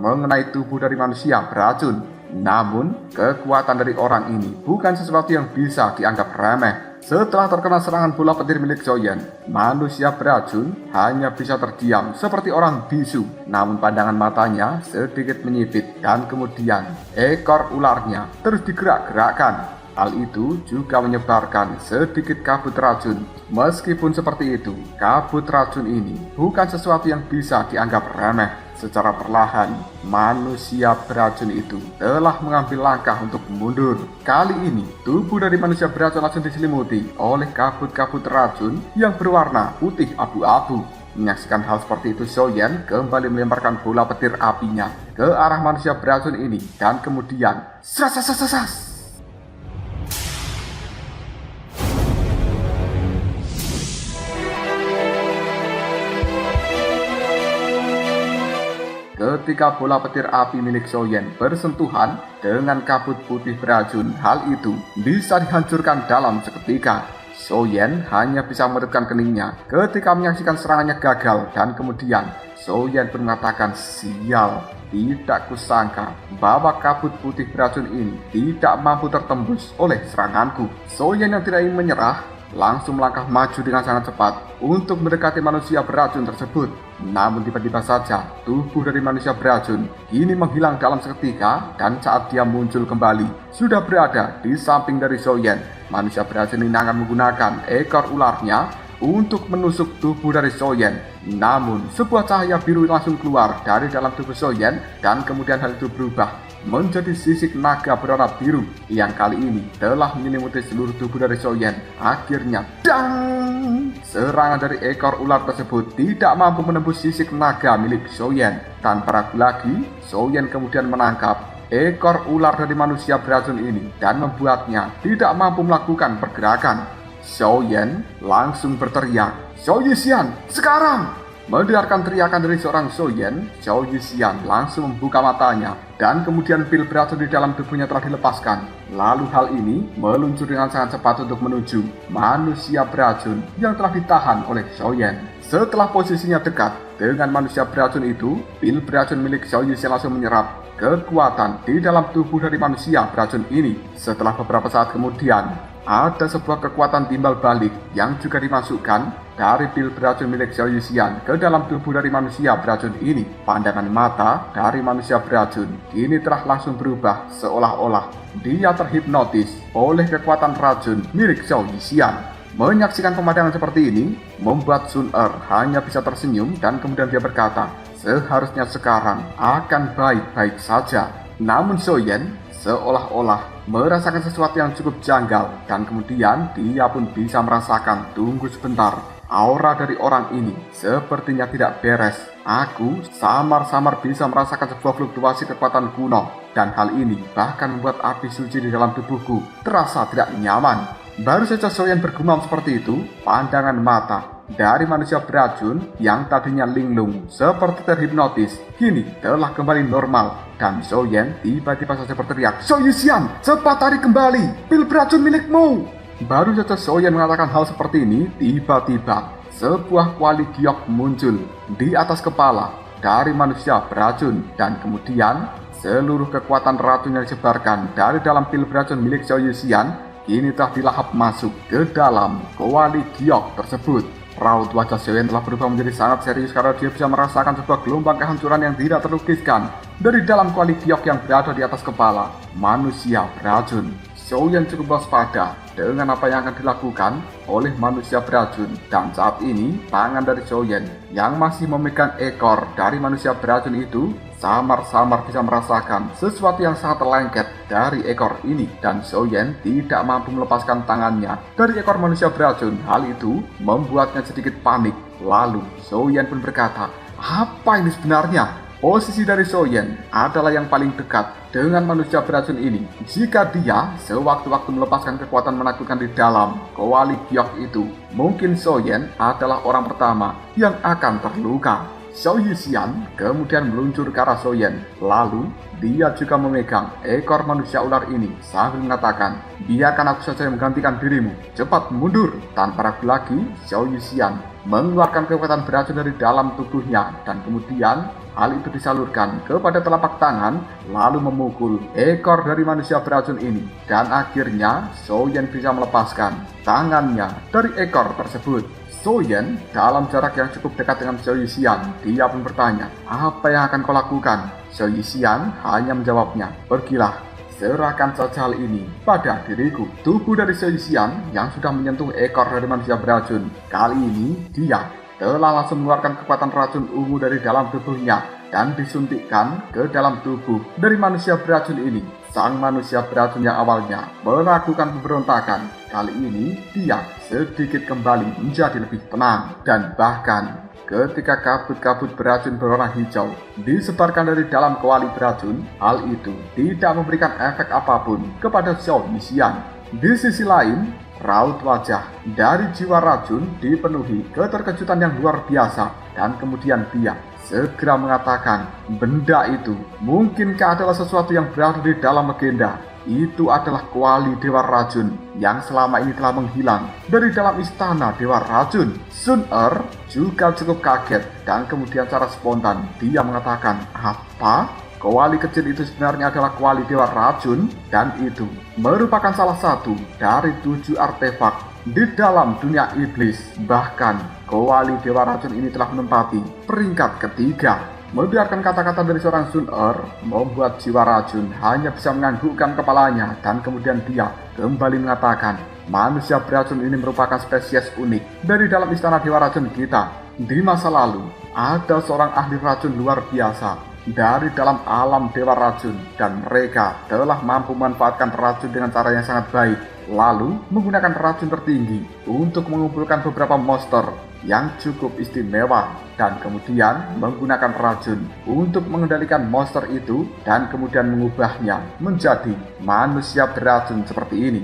mengenai tubuh dari manusia beracun. Namun, kekuatan dari orang ini bukan sesuatu yang bisa dianggap remeh. Setelah terkena serangan bola petir milik Zhou Yan, manusia beracun hanya bisa terdiam seperti orang bisu. Namun pandangan matanya sedikit menyipit, dan kemudian ekor ularnya terus digerak-gerakkan. Hal itu juga menyebarkan sedikit kabut racun. Meskipun seperti itu, kabut racun ini bukan sesuatu yang bisa dianggap remeh. Secara perlahan, manusia beracun itu telah mengambil langkah untuk mundur. Kali ini, tubuh dari manusia beracun langsung diselimuti oleh kabut-kabut racun yang berwarna putih abu-abu. Menyaksikan hal seperti itu, Zhou Yan kembali melemparkan bola petir apinya ke arah manusia beracun ini, dan kemudian sras. Ketika bola petir api milik Zhou Yan bersentuhan dengan kabut putih beracun, hal itu bisa dihancurkan dalam seketika. Zhou Yan hanya bisa mengerutkan keningnya ketika menyaksikan serangannya gagal, dan kemudian Zhou Yan pun mengatakan, sial, tidak kusangka bahwa kabut putih beracun ini tidak mampu tertembus oleh seranganku. Zhou Yan yang tidak ingin menyerah langsung melangkah maju dengan sangat cepat untuk mendekati manusia beracun tersebut. Namun tiba-tiba saja tubuh dari manusia beracun kini menghilang dalam seketika, dan saat dia muncul kembali sudah berada di samping dari Xiaoyan. Manusia beracun ini akan menggunakan ekor ularnya untuk menusuk tubuh dari Xiaoyan. Namun sebuah cahaya biru langsung keluar dari dalam tubuh Xiaoyan, dan kemudian hal itu berubah menjadi sisik naga berwarna biru yang kali ini telah menyelimuti seluruh tubuh dari Xiaoyan. Akhirnya, dang! Serangan dari ekor ular tersebut tidak mampu menembus sisik naga milik Xiaoyan. Tanpa ragu lagi, Xiaoyan kemudian menangkap ekor ular dari manusia beracun ini dan membuatnya tidak mampu melakukan pergerakan. Xiaoyan langsung berteriak, "Xiao Yixian, sekarang!" Mendengarkan teriakan dari seorang Xiaoyan, Xiao Yixian langsung membuka matanya, dan kemudian pil beracun di dalam tubuhnya telah dilepaskan. Lalu hal ini meluncur dengan sangat cepat untuk menuju manusia beracun yang telah ditahan oleh Xiaoyan. Setelah posisinya dekat dengan manusia beracun itu, pil beracun milik Xiao Yixian langsung menyerap kekuatan di dalam tubuh dari manusia beracun ini. Setelah beberapa saat kemudian, ada sebuah kekuatan timbal balik yang juga dimasukkan dari pil beracun milik Xiao Yixian ke dalam tubuh dari manusia beracun ini. Pandangan mata dari manusia beracun kini telah langsung berubah, seolah-olah dia terhipnotis oleh kekuatan racun milik Xiao Yixian. Menyaksikan pemandangan seperti ini membuat Sun Er hanya bisa tersenyum, dan kemudian dia berkata, seharusnya sekarang akan baik-baik saja. Namun Xiaoyan seolah-olah merasakan sesuatu yang cukup janggal, dan kemudian dia pun bisa merasakan, tunggu sebentar, aura dari orang ini sepertinya tidak beres. Aku samar-samar bisa merasakan sebuah fluktuasi kekuatan kuno, dan hal ini bahkan membuat api suci di dalam tubuhku terasa tidak nyaman. Baru saja Xiaoyan bergumam seperti itu, pandangan mata dari manusia beracun yang tadinya linglung seperti terhipnotis kini telah kembali normal, dan Xiaoyan tiba-tiba saja berteriak, "Xiao Yixian, cepat tarik kembali pil beracun milikmu!" Baru saja Xiaoyan mengatakan hal seperti ini, tiba-tiba sebuah kuali giok muncul di atas kepala dari manusia beracun, dan kemudian seluruh kekuatan racun yang disebarkan dari dalam pil beracun milik Xiao Yixian kini telah dilahap masuk ke dalam kuali giok tersebut. Raut wajah Xiaoyan telah berubah menjadi sangat serius karena dia bisa merasakan sebuah gelombang kehancuran yang tidak terlukiskan dari dalam kuali giok yang berada di atas kepala manusia beracun. Xiaoyan cukup waspada dengan apa yang akan dilakukan oleh manusia beracun, dan saat ini tangan dari Xiaoyan yang masih memegang ekor dari manusia beracun itu samar-samar bisa merasakan sesuatu yang sangat lengket dari ekor ini, dan Xiaoyan tidak mampu melepaskan tangannya dari ekor manusia beracun. Hal itu membuatnya sedikit panik. Lalu Xiaoyan pun berkata, "Apa ini sebenarnya?" Posisi dari Xiaoyan adalah yang paling dekat dengan manusia beracun ini. Jika dia sewaktu-waktu melepaskan kekuatan menakutkan di dalam kuali giok itu, mungkin Xiaoyan adalah orang pertama yang akan terluka. Xiao Yixian kemudian meluncur ke arah Xiaoyan. Lalu dia juga memegang ekor manusia ular ini sambil mengatakan, "Biarkan aku saja yang menggantikan dirimu. Cepat mundur." Tanpa ragu lagi, Xiao Yixian mengeluarkan kekuatan beracun dari dalam tubuhnya, dan kemudian hal itu disalurkan kepada telapak tangan, lalu memukul ekor dari manusia beracun ini, dan akhirnya Xiaoyan bisa melepaskan tangannya dari ekor tersebut. Xiaoyan dalam jarak yang cukup dekat dengan Xiao Yixian, dia pun bertanya, "Apa yang akan kau lakukan?" Xiao Yixian hanya menjawabnya, "Pergilah, serahkan saja hal ini pada diriku." Tubuh dari Xiao Yixian yang sudah menyentuh ekor dari manusia beracun, kali ini dia telah langsung mengeluarkan kekuatan racun ungu dari dalam tubuhnya dan disuntikkan ke dalam tubuh dari manusia beracun ini. Sang manusia beracun yang awalnya melakukan pemberontakan, kali ini dia sedikit kembali menjadi lebih tenang, dan bahkan ketika kabut-kabut beracun berwarna hijau disebarkan dari dalam kuali beracun, hal itu tidak memberikan efek apapun kepada Xiao Yixian. Di sisi lain, raut wajah dari jiwa racun dipenuhi keterkejutan yang luar biasa, dan kemudian dia segera mengatakan, "Benda itu mungkinkah adalah sesuatu yang berada di dalam legenda? Itu adalah kuali Dewa Racun yang selama ini telah menghilang dari dalam istana Dewa Racun." Sun Er juga cukup kaget, dan kemudian secara spontan dia mengatakan, "Apa? Kuali kecil itu sebenarnya adalah kuali Dewa Racun, dan itu merupakan salah satu dari 7 artefak Di dalam dunia iblis, bahkan Kuali Dewa Racun ini telah menempati peringkat ketiga. Membiarkan kata-kata dari seorang Sun-Er membuat jiwa racun hanya bisa menganggukkan kepalanya dan kemudian dia kembali mengatakan, manusia beracun ini merupakan spesies unik dari dalam istana Dewa Racun kita. Di masa lalu, ada seorang ahli racun luar biasa dari dalam alam Dewa Racun dan mereka telah mampu memanfaatkan racun dengan cara yang sangat baik, lalu menggunakan racun tertinggi untuk mengumpulkan beberapa monster yang cukup istimewa dan kemudian menggunakan racun untuk mengendalikan monster itu dan kemudian mengubahnya menjadi manusia beracun seperti ini.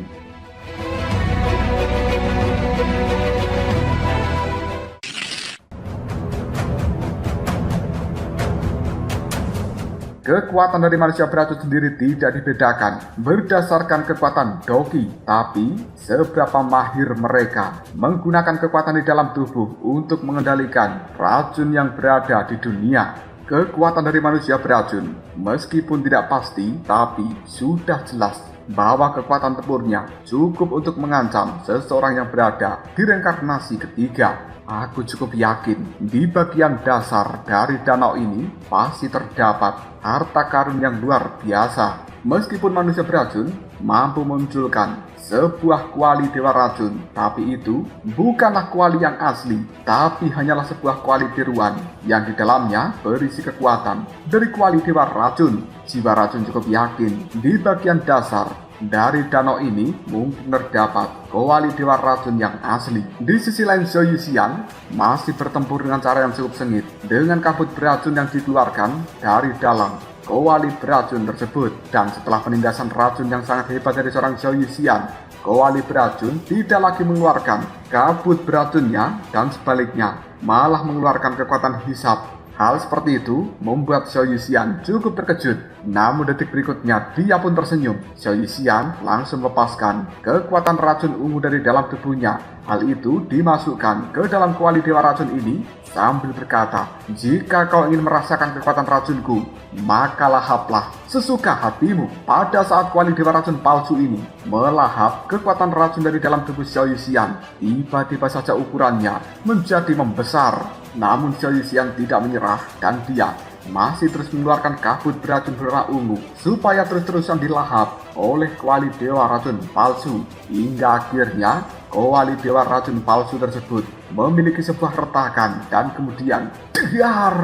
Kekuatan dari manusia beracun sendiri tidak dibedakan berdasarkan kekuatan Doki, tapi seberapa mahir mereka menggunakan kekuatan di dalam tubuh untuk mengendalikan racun yang berada di dunia. Kekuatan dari manusia beracun, meskipun tidak pasti, tapi sudah jelas bahwa kekuatan tempurnya cukup untuk mengancam seseorang yang berada di reinkarnasi ketiga. Aku cukup yakin di bagian dasar dari danau ini pasti terdapat harta karun yang luar biasa. Meskipun manusia beracun mampu memunculkan sebuah kuali dewa racun, tapi itu bukanlah kuali yang asli, tapi hanyalah sebuah kuali tiruan yang di dalamnya berisi kekuatan dari kuali dewa racun. Jiwa racun cukup yakin di bagian dasar dari danau ini mungkin terdapat kuali dewa racun yang asli. Di sisi lain, Zhou Yixian masih bertempur dengan cara yang cukup sengit dengan kabut beracun yang dikeluarkan dari dalam kuali beracun tersebut. Dan setelah penindasan racun yang sangat hebat dari seorang Zhou Yixian, kuali beracun tidak lagi mengeluarkan kabut beracunnya dan sebaliknya malah mengeluarkan kekuatan hisap. Hal seperti itu membuat Zhou Yixian cukup terkejut. Namun detik berikutnya dia pun tersenyum. Zhou Yixian langsung melepaskan kekuatan racun ungu dari dalam tubuhnya. Hal itu dimasukkan ke dalam kuali dewa racun ini sambil berkata, jika kau ingin merasakan kekuatan racunku, maka lahaplah sesuka hatimu. Pada saat kuali dewa racun palsu ini melahap kekuatan racun dari dalam tubuh Zhou Yixian, tiba-tiba saja ukurannya menjadi membesar. Namun Zhou Yixian tidak menyerah dan dia masih terus mengeluarkan kabut beracun berwarna ungu supaya terus-terusan dilahap oleh kuali dewa racun palsu, hingga akhirnya kuali dewa racun palsu tersebut memiliki sebuah retakan dan kemudian dar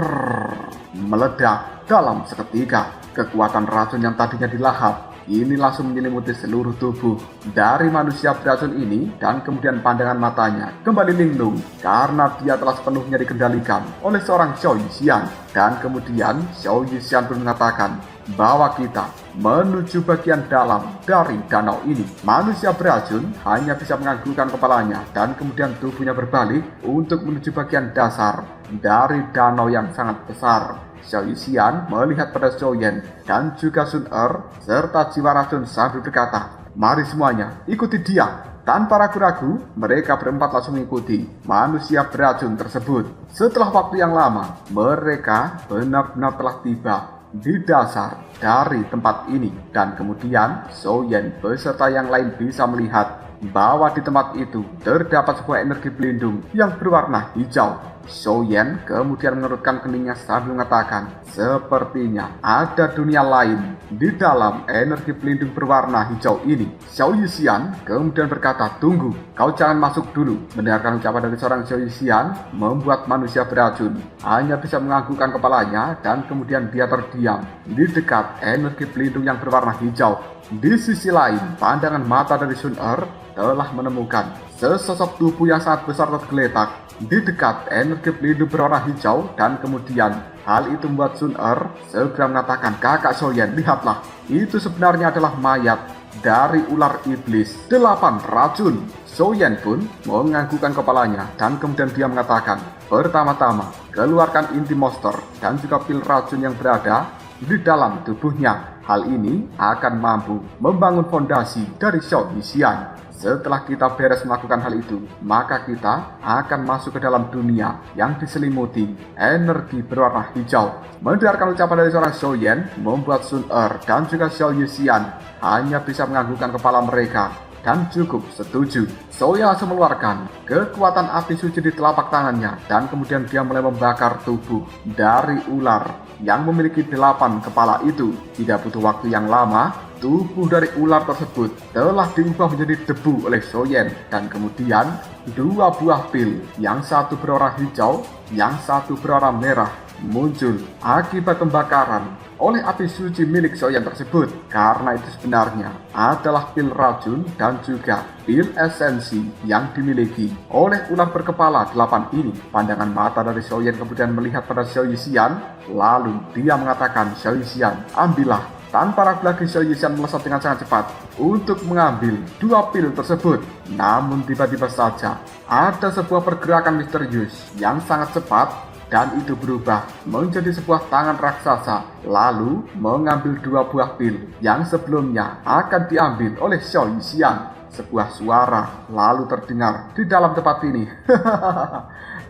meledak dalam seketika. Kekuatan racun yang tadinya dilahap ini langsung menyelimuti seluruh tubuh dari manusia beracun ini dan kemudian pandangan matanya kembali linglung karena dia telah sepenuhnya dikendalikan oleh seorang Zhou Yixian. Dan kemudian Zhou Yixian pun mengatakan bahwa kita menuju bagian dalam dari danau ini. Manusia beracun hanya bisa menganggukkan kepalanya dan kemudian tubuhnya berbalik untuk menuju bagian dasar dari danau yang sangat besar. Zhou Yixian melihat pada Zhou Yan dan juga Sun-Er serta jiwa racun sambil berkata, mari semuanya ikuti dia. Tanpa ragu-ragu, mereka berempat langsung mengikuti manusia beracun tersebut. Setelah waktu yang lama, mereka benar-benar telah tiba di dasar dari tempat ini. Dan kemudian Zhou Yan beserta yang lain bisa melihat bahwa di tempat itu terdapat sebuah energi pelindung yang berwarna hijau. Zhou Yan kemudian mengerutkan keningnya sambil mengatakan, sepertinya ada dunia lain di dalam energi pelindung berwarna hijau ini. Zhou Yixian kemudian berkata, tunggu, kau jangan masuk dulu. Mendengarkan ucapan dari seorang Zhou Yixian membuat manusia beracun hanya bisa menganggukkan kepalanya dan kemudian dia terdiam di dekat energi pelindung yang berwarna hijau. Di sisi lain, pandangan mata dari Sun-Er telah menemukan sesosok tubuh yang sangat besar tergeletak di dekat energi pelindung berwarna hijau. Dan kemudian hal itu membuat Sun-Er segera mengatakan, kakak Zhou Yan, lihatlah, itu sebenarnya adalah mayat dari ular iblis 8 racun. Zhou Yan pun menganggukkan kepalanya dan kemudian dia mengatakan, pertama-tama keluarkan inti monster dan juga pil racun yang berada di dalam tubuhnya. Hal ini akan mampu membangun fondasi dari Zhou Yixian. Setelah kita beres melakukan hal itu, maka kita akan masuk ke dalam dunia yang diselimuti energi berwarna hijau. Mendengarkan ucapan dari seorang Zhou Yan membuat Sun-Er dan juga Zhou Yixian hanya bisa menganggukkan kepala mereka dan cukup setuju. Soyen langsung mengeluarkan kekuatan api suci di telapak tangannya dan kemudian dia mulai membakar tubuh dari ular yang memiliki 8 kepala itu. Tidak butuh waktu yang lama, tubuh dari ular tersebut telah diubah menjadi debu oleh Soyen dan kemudian 2 buah pil, yang satu berwarna hijau, yang satu berwarna merah, muncul akibat pembakaran oleh api suci milik Soyen tersebut. Karena itu sebenarnya adalah pil racun dan juga pil esensi yang dimiliki oleh ular berkepala 8 ini. Pandangan mata dari Soyen kemudian melihat pada Xiao Yixian, lalu dia mengatakan, "Xiao Yixian, ambillah." Tanpa ragu lagi Xiao Yixian melesat dengan sangat cepat untuk mengambil 2 pil tersebut. Namun tiba-tiba saja ada sebuah pergerakan misterius yang sangat cepat dan itu berubah menjadi sebuah tangan raksasa lalu mengambil 2 buah pil yang sebelumnya akan diambil oleh Xiao Yixian. Sebuah suara lalu terdengar di dalam tempat ini.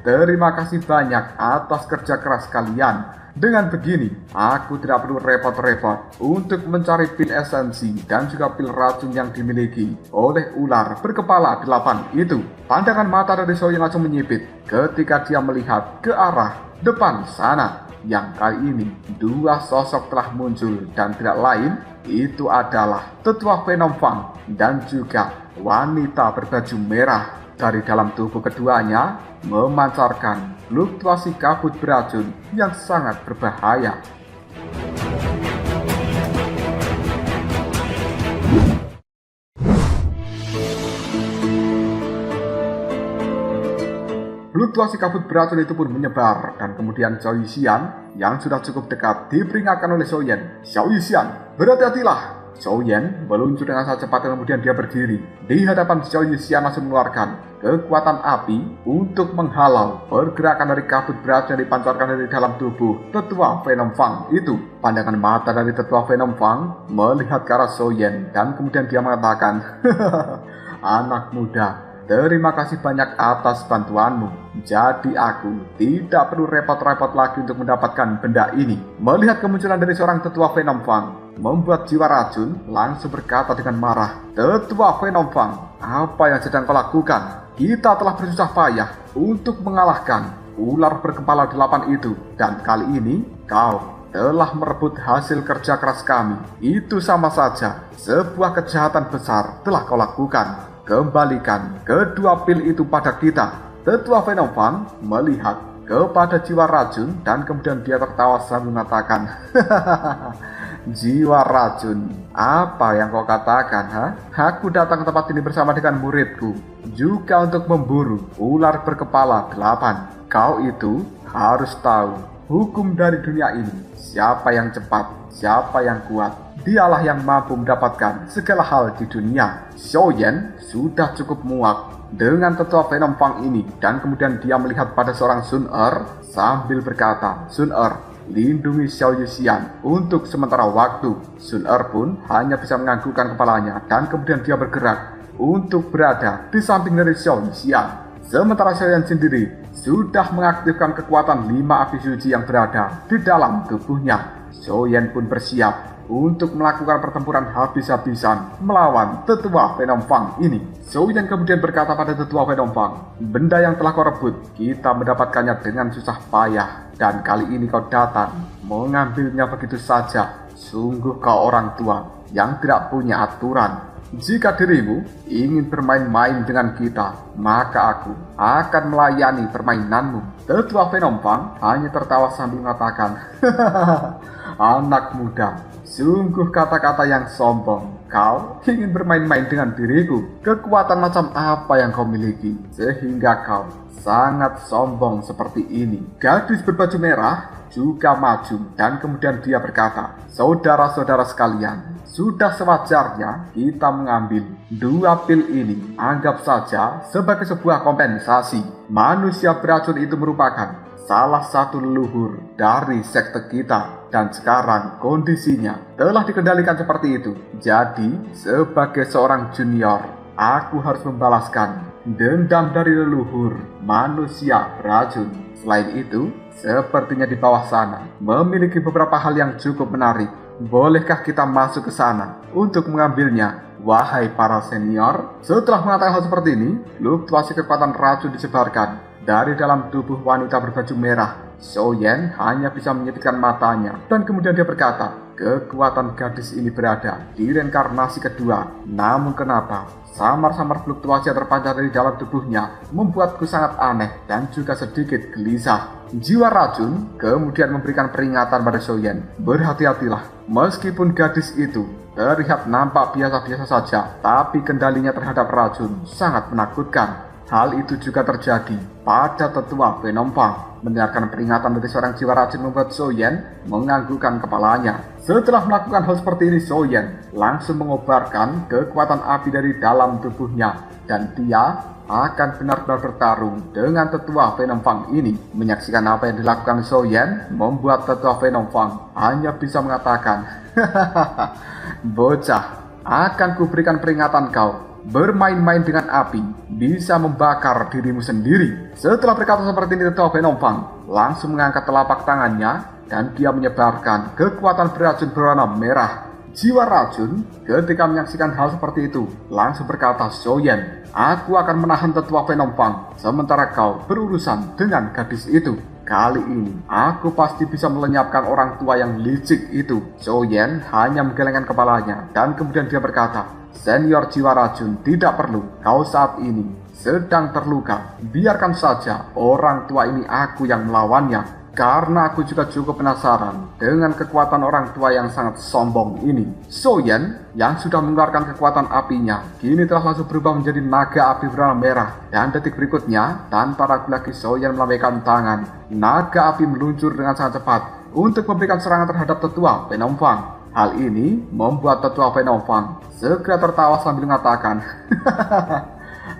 Terima kasih banyak atas kerja keras kalian. Dengan begini, aku tidak perlu repot-repot untuk mencari pil esensi dan juga pil racun yang dimiliki oleh ular berkepala 8 itu. Pandangan mata dari Soyen langsung menyipit ketika dia melihat ke arah depan sana. Yang kali ini 2 sosok telah muncul dan tidak lain itu adalah Tetua Venom Fang dan juga wanita berbaju merah. Dari dalam tubuh keduanya memancarkan fluktuasi kabut beracun yang sangat berbahaya. Fluktuasi kabut beracun itu pun menyebar dan kemudian Xiao Yixian yang sudah cukup dekat diperingatkan oleh Soyen. "Xiao Yixian, berhati-hatilah." Soyen meluncur dengan sangat cepat dan kemudian dia berdiri. Di hadapan Xiao Yixian langsung mengeluarkan kekuatan api untuk menghalau pergerakan dari kabut beracun yang dipancarkan dari dalam tubuh Tetua Venom Fang itu. Pandangan mata dari Tetua Venom Fang melihat ke arah Soyen dan kemudian dia mengatakan, "Anak muda, terima kasih banyak atas bantuanmu. Jadi aku tidak perlu repot-repot lagi untuk mendapatkan benda ini." Melihat kemunculan dari seorang Tetua Venom Fang membuat jiwa racun langsung berkata dengan marah, "Tetua Venom Fang, apa yang sedang kau lakukan? Kita telah bersusah payah untuk mengalahkan ular berkepala 8 itu dan kali ini kau telah merebut hasil kerja keras kami. Itu sama saja sebuah kejahatan besar telah kau lakukan. Kembalikan kedua pil itu pada kita." Tetua Venom Fang melihat kepada jiwa racun dan kemudian dia tertawa sambil mengatakan, "Jiwa racun, apa yang kau katakan, ha? Aku datang ke tempat ini bersama dengan muridku, juga untuk memburu ular berkepala 8. Kau itu harus tahu hukum dari dunia ini. Siapa yang cepat, siapa yang kuat, dialah yang mampu mendapatkan segala hal di dunia." Soyen sudah cukup muak dengan Tetua Venom Fang ini dan kemudian dia melihat pada seorang Sun Er sambil berkata, "Sun Er, lindungi Xiao Yixian untuk sementara waktu." Sun Er pun hanya bisa menganggukkan kepalanya dan kemudian dia bergerak untuk berada di samping dari Xiao Yixian. Sementara Soyen sendiri sudah mengaktifkan kekuatan 5 api suci yang berada di dalam tubuhnya. Soyen pun bersiap untuk melakukan pertempuran habis-habisan melawan Tetua Venom Fang ini. Soyen kemudian berkata pada Tetua Venom Fang, "Benda yang telah kau rebut, kita mendapatkannya dengan susah payah. Dan kali ini kau datang mengambilnya begitu saja. Sungguh kau orang tua yang tidak punya aturan. Jika dirimu ingin bermain-main dengan kita, maka aku akan melayani permainanmu." Tetua Venom Fang hanya tertawa sambil mengatakan, "Anak muda, sungguh kata-kata yang sombong. Kau ingin bermain-main dengan diriku. Kekuatan macam apa yang kau miliki sehingga kau sangat sombong seperti ini?" Gadis berbaju merah juga maju dan kemudian dia berkata, "Saudara-saudara sekalian, sudah sewajarnya kita mengambil 2 pil ini. Anggap saja sebagai sebuah kompensasi. Manusia beracun itu merupakan salah satu leluhur dari sekte kita dan sekarang kondisinya telah dikendalikan seperti itu. Jadi sebagai seorang junior, aku harus membalaskan dendam dari leluhur manusia beracun. Selain itu, sepertinya di bawah sana memiliki beberapa hal yang cukup menarik. Bolehkah kita masuk ke sana untuk mengambilnya?" Wahai para senior, setelah mengatakan hal seperti ini, fluktuasi kekuatan racun disebarkan dari dalam tubuh wanita berbaju merah. Soyen hanya bisa menyipitkan matanya dan kemudian dia berkata, kekuatan gadis ini berada di reinkarnasi kedua. Namun kenapa samar-samar fluktuasi yang terpancar dari dalam tubuhnya membuatku sangat aneh dan juga sedikit gelisah. Jiwa racun kemudian memberikan peringatan pada Soyen. Berhati-hatilah, meskipun gadis itu terlihat nampak biasa-biasa saja, tapi kendalinya terhadap racun sangat menakutkan. Hal itu juga terjadi pada tetua Penompang. Mendengarkan peringatan dari seorang jiwa racun membuat Soyen menganggukkan kepalanya. Setelah melakukan hal seperti ini, Soyen langsung mengobarkan kekuatan api dari dalam tubuhnya. Dan dia akan benar-benar bertarung dengan tetua Penompang ini. Menyaksikan apa yang dilakukan Soyen membuat tetua Penompang hanya bisa mengatakan, bocah, akan kuberikan peringatan kau. Bermain-main dengan api bisa membakar dirimu sendiri. Setelah berkata seperti ini, tetua Penompang langsung mengangkat telapak tangannya dan dia menyebarkan kekuatan beracun berwarna merah. Jiwa racun ketika menyaksikan hal seperti itu langsung berkata, Soyen, aku akan menahan tetua Penompang sementara kau berurusan dengan gadis itu. Kali ini aku pasti bisa melenyapkan orang tua yang licik itu. Soyen hanya menggelengkan kepalanya dan kemudian dia berkata, senior jiwa racun, tidak perlu. Kau saat ini sedang terluka. Biarkan saja orang tua ini aku yang melawannya. Karena aku juga cukup penasaran dengan kekuatan orang tua yang sangat sombong ini. Soyen yang sudah mengeluarkan kekuatan apinya kini telah langsung berubah menjadi naga api berwarna merah. Dan detik berikutnya, tanpa ragu lagi Soyen melambaikan tangan. Naga api meluncur dengan sangat cepat untuk memberikan serangan terhadap tetua Penompang. Hal ini membuat tetua Penompang segera tertawa sambil mengatakan,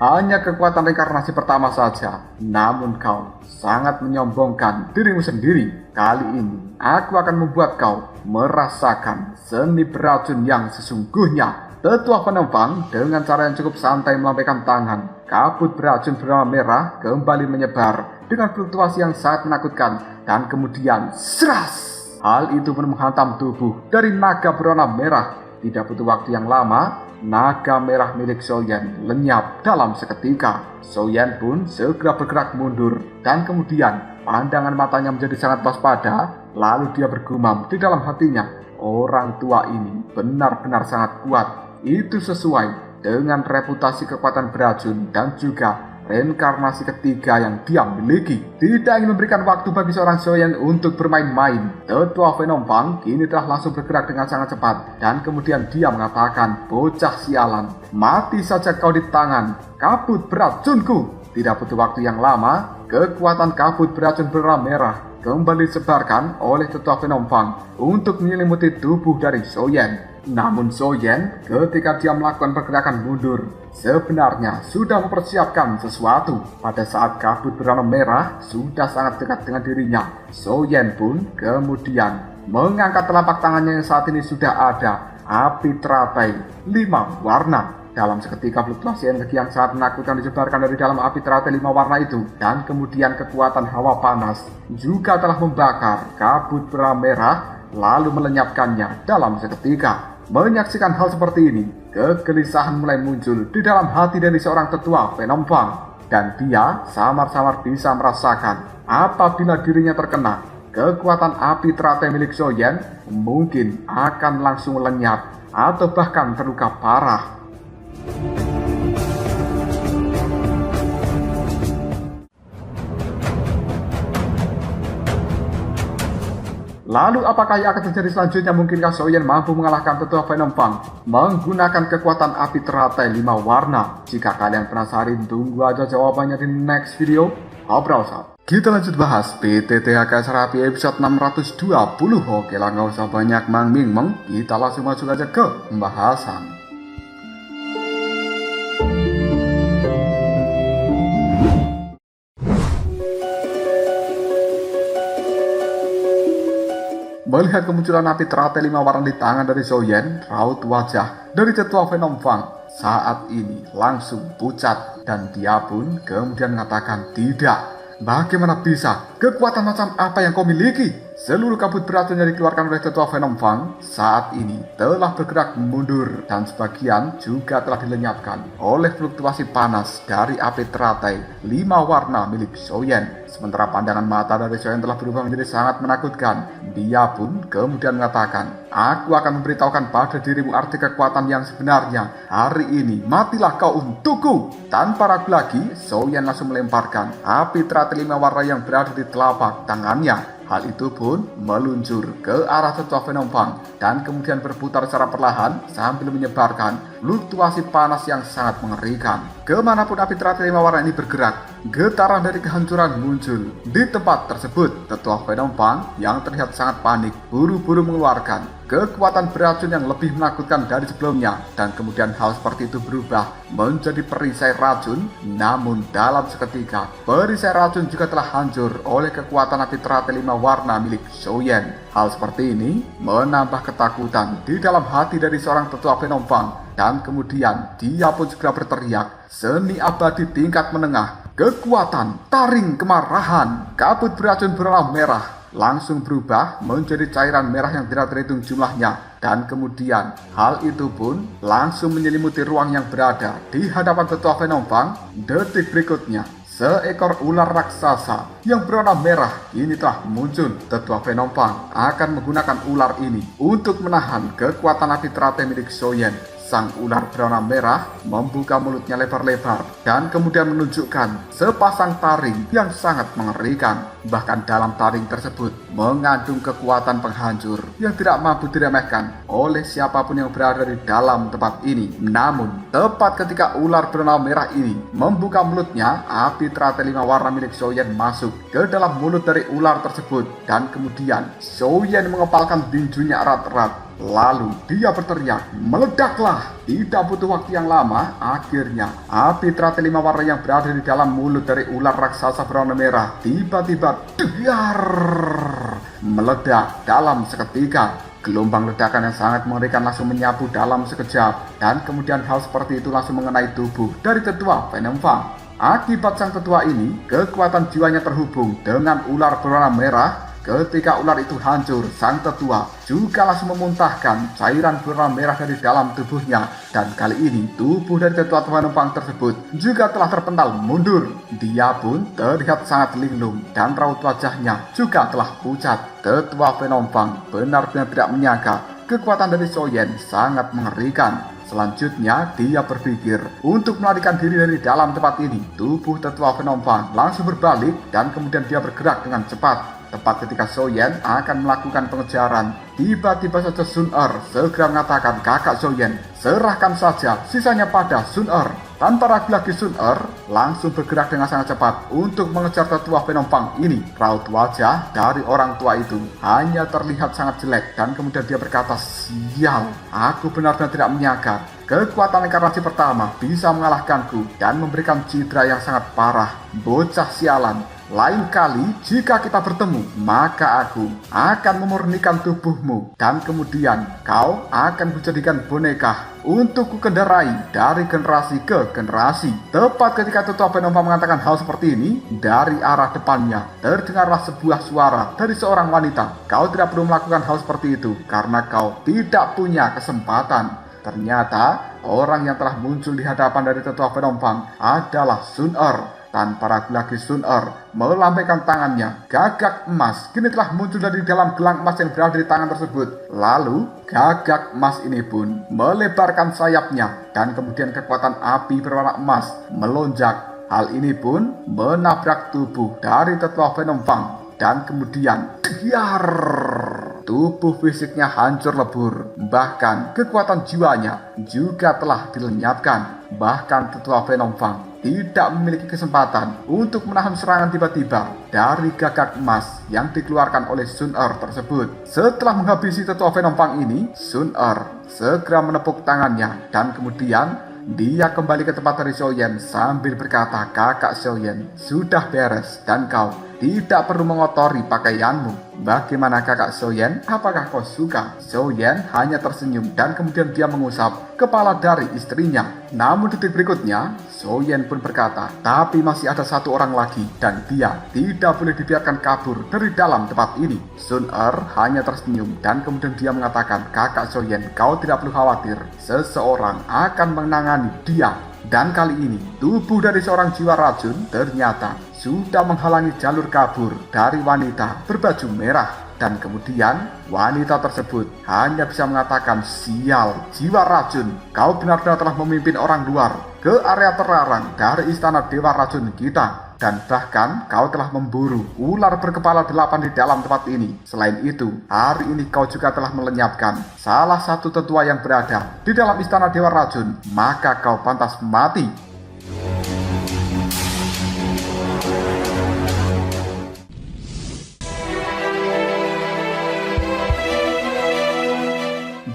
hanya kekuatan reinkarnasi pertama saja, namun kau sangat menyombongkan dirimu sendiri. Kali ini aku akan membuat kau merasakan seni beracun yang sesungguhnya. Tetua Penompang dengan cara yang cukup santai melambaikan tangan. Kabut beracun berwarna merah kembali menyebar dengan fluktuasi yang sangat menakutkan. Dan kemudian seras, hal itu pun menghantam tubuh dari naga berwarna merah. Tidak butuh waktu yang lama, naga merah milik Soyen lenyap dalam seketika. Soyen pun segera bergerak mundur dan kemudian pandangan matanya menjadi sangat waspada. Lalu dia bergumam di dalam hatinya, orang tua ini benar-benar sangat kuat. Itu sesuai dengan reputasi kekuatan beracun dan juga reinkarnasi ketiga yang dia miliki. Tidak ingin memberikan waktu bagi seorang Soyen untuk bermain-main, tetua Penompang kini telah langsung bergerak dengan sangat cepat. Dan kemudian dia mengatakan, bocah sialan, mati saja kau di tangan kabut beracunku. Tidak butuh waktu yang lama, kekuatan kabut beracun berwarna merah kembali disebarkan oleh tetua Penompang untuk menyelimuti tubuh dari Soyen. Namun Soyen ketika dia melakukan pergerakan mundur sebenarnya sudah mempersiapkan sesuatu. Pada saat kabut berwarna merah sudah sangat dekat dengan dirinya, Soyen pun kemudian mengangkat telapak tangannya yang saat ini sudah ada api teratai 5 warna. Dalam seketika fluktuasi energi yang sangat menakutkan disebarkan dari dalam api teratai 5 warna itu. Dan kemudian kekuatan hawa panas juga telah membakar kabut berwarna merah lalu melenyapkannya dalam seketika. Menyaksikan hal seperti ini, kegelisahan mulai muncul di dalam hati dari seorang tetua Penompang. Dan dia samar-samar bisa merasakan apabila dirinya terkena kekuatan api teratai milik Soyen, mungkin akan langsung lenyap atau bahkan terluka parah. Lalu apakah yang akan terjadi selanjutnya? Mungkinkah Soyen mampu mengalahkan tetua Penompang menggunakan kekuatan api teratai 5 warna? Jika kalian penasaran, tunggu aja jawabannya di next video. Ngobrol sob. Kita lanjut bahas PTTHK Serapi episode 620. Oke lah, nggak usah banyak meng, kita langsung masuk aja ke pembahasan. Melihat kemunculan api teratai 5 warna di tangan dari Soyen, raut wajah dari tetua Penompang saat ini langsung pucat. Dan dia pun kemudian mengatakan, tidak, bagaimana bisa? Kekuatan macam apa yang kau miliki? Seluruh kabut beracun yang dikeluarkan oleh tetua Venom Fang saat ini telah bergerak mundur dan sebagian juga telah dilenyapkan oleh fluktuasi panas dari api teratai 5 warna milik Xiaoyan. Sementara pandangan mata dari Xiaoyan telah berubah menjadi sangat menakutkan. Dia pun kemudian mengatakan, "Aku akan memberitahukan pada dirimu arti kekuatan yang sebenarnya. Hari ini matilah kau untukku." Tanpa ragu lagi, Xiaoyan langsung melemparkan api teratai 5 warna yang berada di telapak tangannya. Hal itu pun meluncur ke arah tetua Venom Fang dan kemudian berputar secara perlahan sambil menyebarkan fluktuasi panas yang sangat mengerikan. Kemanapun api teratai 5 warna ini bergerak, getaran dari kehancuran muncul. Di tempat tersebut, tetua Venom Fang yang terlihat sangat panik buru-buru mengeluarkan kekuatan beracun yang lebih menakutkan dari sebelumnya, dan kemudian hal seperti itu berubah menjadi perisai racun. Namun dalam seketika, perisai racun juga telah hancur oleh kekuatan api teratai 5 warna milik Xiaoyan. Hal seperti ini menambah ketakutan di dalam hati dari seorang tetua Venom Fang, dan kemudian dia pun segera berteriak, "Seni abadi tingkat menengah, kekuatan taring kemarahan." Kabut beracun berwarna merah langsung berubah menjadi cairan merah yang tidak terhitung jumlahnya, dan kemudian hal itu pun langsung menyelimuti ruang yang berada di hadapan tetua Venom Fang. Detik berikutnya, seekor ular raksasa yang berwarna merah ini telah muncul. Tetua Venom Fang akan menggunakan ular ini untuk menahan kekuatan api teratai milik Xiaoyan. Sang ular berwarna merah membuka mulutnya lebar-lebar dan kemudian menunjukkan sepasang taring yang sangat mengerikan. Bahkan dalam taring tersebut mengandung kekuatan penghancur yang tidak mampu diremehkan oleh siapapun yang berada di dalam tempat ini. Namun, tepat ketika ular berwarna merah ini membuka mulutnya, api teratai 5 warna milik Xiaoyan masuk ke dalam mulut dari ular tersebut, dan kemudian Xiaoyan mengepalkan tinjunya erat-erat. Lalu dia berteriak, "Meledaklah!" Tidak butuh waktu yang lama, akhirnya api teratai 5 warna yang berada di dalam mulut dari ular raksasa berwarna merah tiba-tiba dar meledak dalam seketika. Gelombang ledakan yang sangat mengerikan langsung menyapu dalam sekejap, dan kemudian hal seperti itu langsung mengenai tubuh dari tetua Venom Fang. Akibat sang tetua ini, kekuatan jiwanya terhubung dengan ular berwarna merah. Ketika ular itu hancur, sang tetua juga langsung memuntahkan cairan berwarna merah dari dalam tubuhnya, dan kali ini tubuh dari tetua Venom Fang tersebut juga telah terpental mundur. Dia pun terlihat sangat linglung dan raut wajahnya juga telah pucat. Tetua Venom Fang benar-benar tidak menyangka kekuatan dari Xiaoyan sangat mengerikan. Selanjutnya, dia berpikir untuk melarikan diri dari dalam tempat ini. Tubuh tetua Venom Fang langsung berbalik dan kemudian dia bergerak dengan cepat. Tepat ketika Xiaoyan akan melakukan pengejaran, tiba-tiba saja Sun Er segera mengatakan, "Kakak Xiaoyan, serahkan saja sisanya pada Sun Er." Tanpa ragu lagi, Sun Er langsung bergerak dengan sangat cepat untuk mengejar tetua Venom Fang ini. Raut wajah dari orang tua itu hanya terlihat sangat jelek, dan kemudian dia berkata, "Sial, aku benar-benar tidak menyangka kekuatan inkarnasi pertama bisa mengalahkanku dan memberikan cedera yang sangat parah. Bocah sialan. Lain kali jika kita bertemu, maka aku akan memurnikan tubuhmu dan kemudian kau akan kujadikan boneka untuk kukendarai dari generasi ke generasi." Tepat ketika tetua Venom Fang mengatakan hal seperti ini, dari arah depannya terdengarlah sebuah suara dari seorang wanita. "Kau tidak perlu melakukan hal seperti itu karena kau tidak punya kesempatan." Ternyata orang yang telah muncul di hadapan dari tetua Venom Fang adalah Sun Er. Tanpa ragu lagi, Sun Er melambaikan tangannya. Gagak emas kini telah muncul dari dalam gelang emas yang berada di tangan tersebut. Lalu gagak emas ini pun melebarkan sayapnya, dan kemudian kekuatan api berwarna emas melonjak. Hal ini pun menabrak tubuh dari tetua Venom Fang, dan kemudian tubuh fisiknya hancur lebur. Bahkan kekuatan jiwanya juga telah dilenyapkan. Bahkan tetua Venom Fang tidak memiliki kesempatan untuk menahan serangan tiba-tiba dari gagak emas yang dikeluarkan oleh Sun Er tersebut. Setelah menghabisi tetua Venom Fang ini, Sun Er segera menepuk tangannya, dan kemudian dia kembali ke tempat dari Xiaoyan sambil berkata, "Kakak Xiaoyan, sudah beres dan kau tidak perlu mengotori pakaianmu. Bagaimana kakak Soyen? Apakah kau suka? Soyen hanya tersenyum dan kemudian dia mengusap kepala dari istrinya. Namun detik berikutnya, Soyen pun berkata, tapi masih ada satu orang lagi dan dia tidak boleh dibiarkan kabur dari dalam tempat ini. Sun-er hanya tersenyum dan kemudian dia mengatakan, kakak Soyen, kau tidak perlu khawatir. Seseorang akan menangani dia. Dan kali ini, tubuh dari seorang jiwa racun ternyata sudah menghalangi jalur kabur dari wanita berbaju merah. Dan kemudian wanita tersebut hanya bisa mengatakan, sial, jiwa racun, kau benar-benar telah memimpin orang luar ke area terlarang dari istana dewa racun kita. Dan bahkan kau telah memburu ular berkepala 8 di dalam tempat ini. Selain itu, hari ini kau juga telah melenyapkan salah satu tetua yang berada di dalam istana dewa racun. Maka kau pantas mati.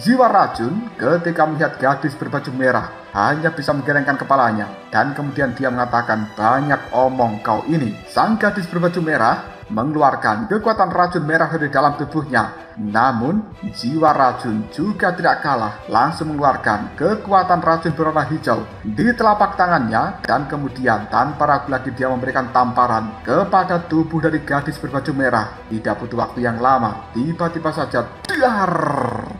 Jiwa racun ketika melihat gadis berbaju merah hanya bisa menggelengkan kepalanya dan kemudian dia mengatakan, banyak omong kau ini. Sang gadis berbaju merah mengeluarkan kekuatan racun merah dari dalam tubuhnya. Namun jiwa racun juga tidak kalah, langsung mengeluarkan kekuatan racun berwarna hijau di telapak tangannya dan kemudian tanpa ragu lagi dia memberikan tamparan kepada tubuh dari gadis berbaju merah. Tidak butuh waktu yang lama, tiba-tiba saja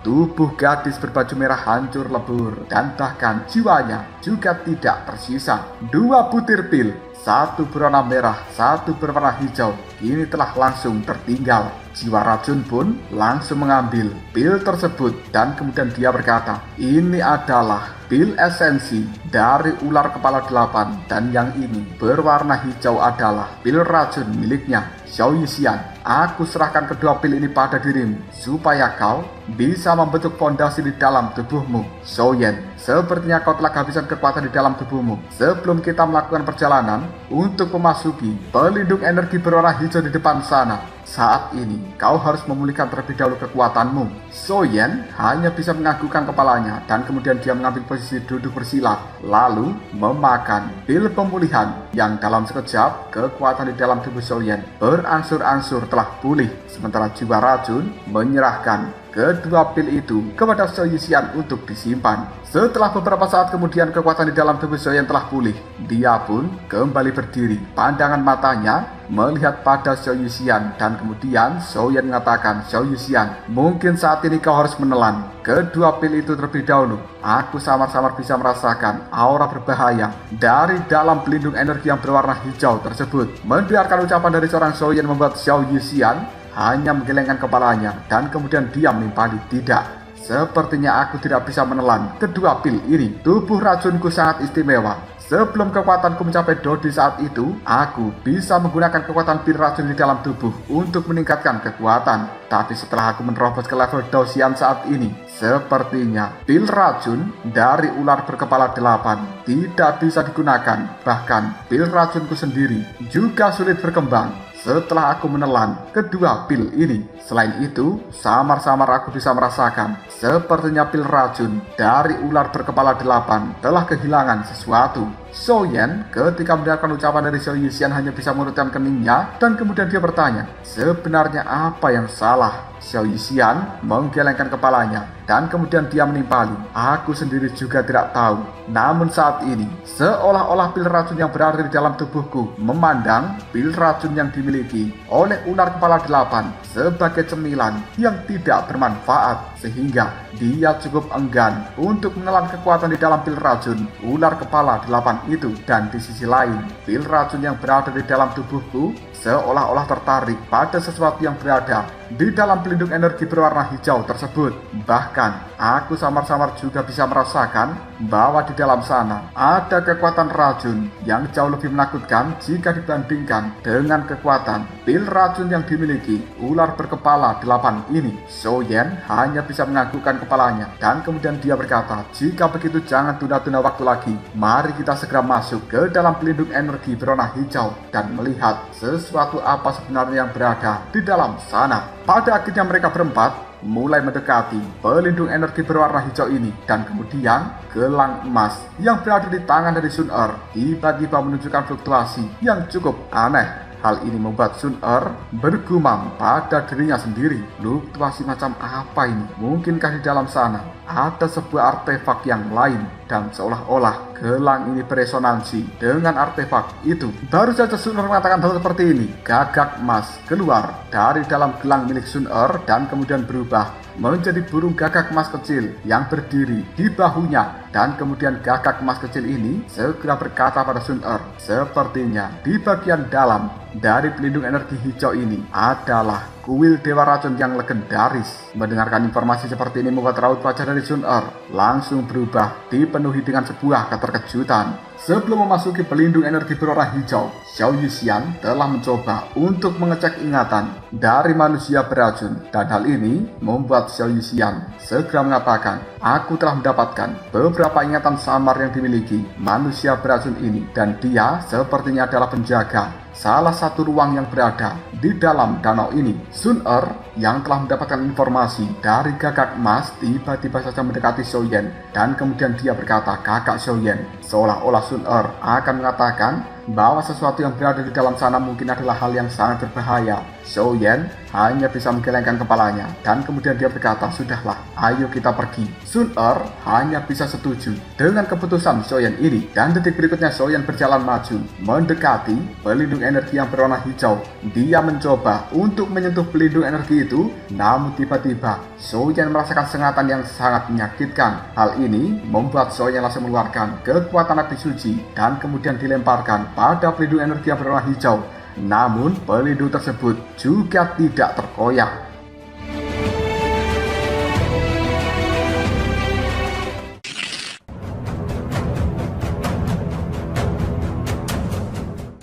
tubuh gadis berbaju merah hancur lebur dan bahkan jiwanya juga tidak tersisa. 2 butir pil, satu berwarna merah, satu berwarna hijau, kini telah langsung tertinggal. Jiwa racun pun langsung mengambil pil tersebut dan kemudian dia berkata, ini adalah pil esensi dari ular kepala 8 dan yang ini berwarna hijau adalah pil racun miliknya Xiao Yixian. Aku serahkan kedua pil ini pada dirimu supaya kau bisa membentuk fondasi di dalam tubuhmu. Soyen, sepertinya kau telah kehabisan kekuatan di dalam tubuhmu. Sebelum kita melakukan perjalanan untuk memasuki pelindung energi berwarna hijau di depan sana, saat ini kau harus memulihkan terlebih dahulu kekuatanmu. Soyen hanya bisa menganggukkan kepalanya dan kemudian dia mengambil posisi duduk bersila lalu memakan pil pemulihan yang dalam sekejap kekuatan di dalam tubuh Soyen berangsur-angsur telah pulih. Sementara jiwa racun menyerahkan kedua pil itu kepada Xiao Yixian untuk disimpan. Setelah beberapa saat kemudian kekuatan di dalam tubuh Soyen telah pulih. Dia pun kembali berdiri. Pandangan matanya melihat pada Xiao Yixian dan kemudian Soyen mengatakan, Xiao Yixian, mungkin saat ini kau harus menelan kedua pil itu terlebih dahulu. Aku samar-samar bisa merasakan aura berbahaya dari dalam pelindung energi yang berwarna hijau tersebut. Mendengarkan ucapan dari seorang Soyen membuat Xiao Yixian hanya menggelengkan kepalanya dan kemudian dia menimpali, tidak. Sepertinya aku tidak bisa menelan kedua pil ini. Tubuh racunku sangat istimewa. Sebelum kekuatanku mencapai Dodi saat itu, aku bisa menggunakan kekuatan pil racun di dalam tubuh untuk meningkatkan kekuatan. Tapi setelah aku menerobos ke level Dosian saat ini, sepertinya pil racun dari ular berkepala 8 tidak bisa digunakan. Bahkan pil racunku sendiri juga sulit berkembang setelah aku menelan kedua pil ini. Selain itu, samar-samar aku bisa merasakan sepertinya pil racun dari ular berkepala 8 telah kehilangan sesuatu. Soyen ketika mendengarkan ucapan dari Xiao Yixian hanya bisa mengurutkan keningnya dan kemudian dia bertanya, sebenarnya apa yang salah? Xiao Yixian menggelengkan kepalanya dan kemudian dia menimpali, aku sendiri juga tidak tahu. Namun saat ini, seolah-olah pil racun yang berada di dalam tubuhku memandang pil racun yang dimiliki oleh ular kepala 8 sebagai cemilan yang tidak bermanfaat, sehingga dia cukup enggan untuk menelan kekuatan di dalam pil racun ular kepala 8 itu. Dan di sisi lain, pil racun yang berada di dalam tubuhku seolah-olah tertarik pada sesuatu yang berada di dalam pelindung energi berwarna hijau tersebut. Bahkan, aku samar-samar juga bisa merasakan bahwa di dalam sana ada kekuatan racun yang jauh lebih menakutkan jika dibandingkan dengan kekuatan pil racun yang dimiliki ular berkepala 8 ini. Soyen hanya bisa menganggukkan kepalanya dan kemudian dia berkata, jika begitu jangan tunda-tunda waktu lagi. Mari kita segera masuk ke dalam pelindung energi berwarna hijau dan melihat sesuatu apa sebenarnya yang berada di dalam sana. Pada akhirnya mereka berempat mulai mendekati pelindung energi berwarna hijau ini dan kemudian gelang emas yang berada di tangan dari Sun-er tiba-tiba menunjukkan fluktuasi yang cukup aneh. Hal ini membuat Sun Er bergumam pada dirinya sendiri. Fluktuasi macam apa ini? Mungkinkah di dalam sana ada sebuah artefak yang lain? Dan seolah-olah gelang ini beresonansi dengan artefak itu. Baru saja Sun Er mengatakan hal seperti ini, gagak emas keluar dari dalam gelang milik Sun Er dan kemudian berubah menjadi burung gagak emas kecil yang berdiri di bahunya. Dan kemudian gagak emas kecil ini segera berkata pada Sun Er, sepertinya di bagian dalam dari pelindung energi hijau ini adalah kuil Dewa Racun yang legendaris. Mendengarkan informasi seperti ini membuat raut wajah dari Sun Er langsung berubah, dipenuhi dengan sebuah keterkejutan. Sebelum memasuki pelindung energi berwarna hijau, Xiao Yuxian telah mencoba untuk mengecek ingatan dari manusia beracun. Dan hal ini membuat Xiao Yuxian segera mengatakan, aku telah mendapatkan beberapa ingatan samar yang dimiliki manusia beracun ini. Dan dia sepertinya adalah penjaga salah satu ruang yang berada di dalam danau ini. Sun Er yang telah mendapatkan informasi dari gagak emas tiba-tiba saja mendekati Xiao Yan. Dan kemudian dia berkata, kakak Xiao Yan. Seolah-olah Sun Er akan mengatakan bahwa sesuatu yang berada di dalam sana mungkin adalah hal yang sangat berbahaya. Xiao Yan hanya bisa menggelengkan kepalanya dan kemudian dia berkata, sudahlah, ayo kita pergi. Sun Er hanya bisa setuju dengan keputusan Xiao Yan ini. Dan detik berikutnya Xiao Yan berjalan maju mendekati pelindung energi yang berwarna hijau. Dia mencoba untuk menyentuh pelindung energi itu, namun tiba-tiba Xiao Yan merasakan sengatan yang sangat menyakitkan. Hal ini membuat Xiao Yan langsung mengeluarkan kekuatan api suci dan kemudian dilemparkan pada pelindung energi yang berwarna hijau. Namun pelindung tersebut juga tidak terkoyak.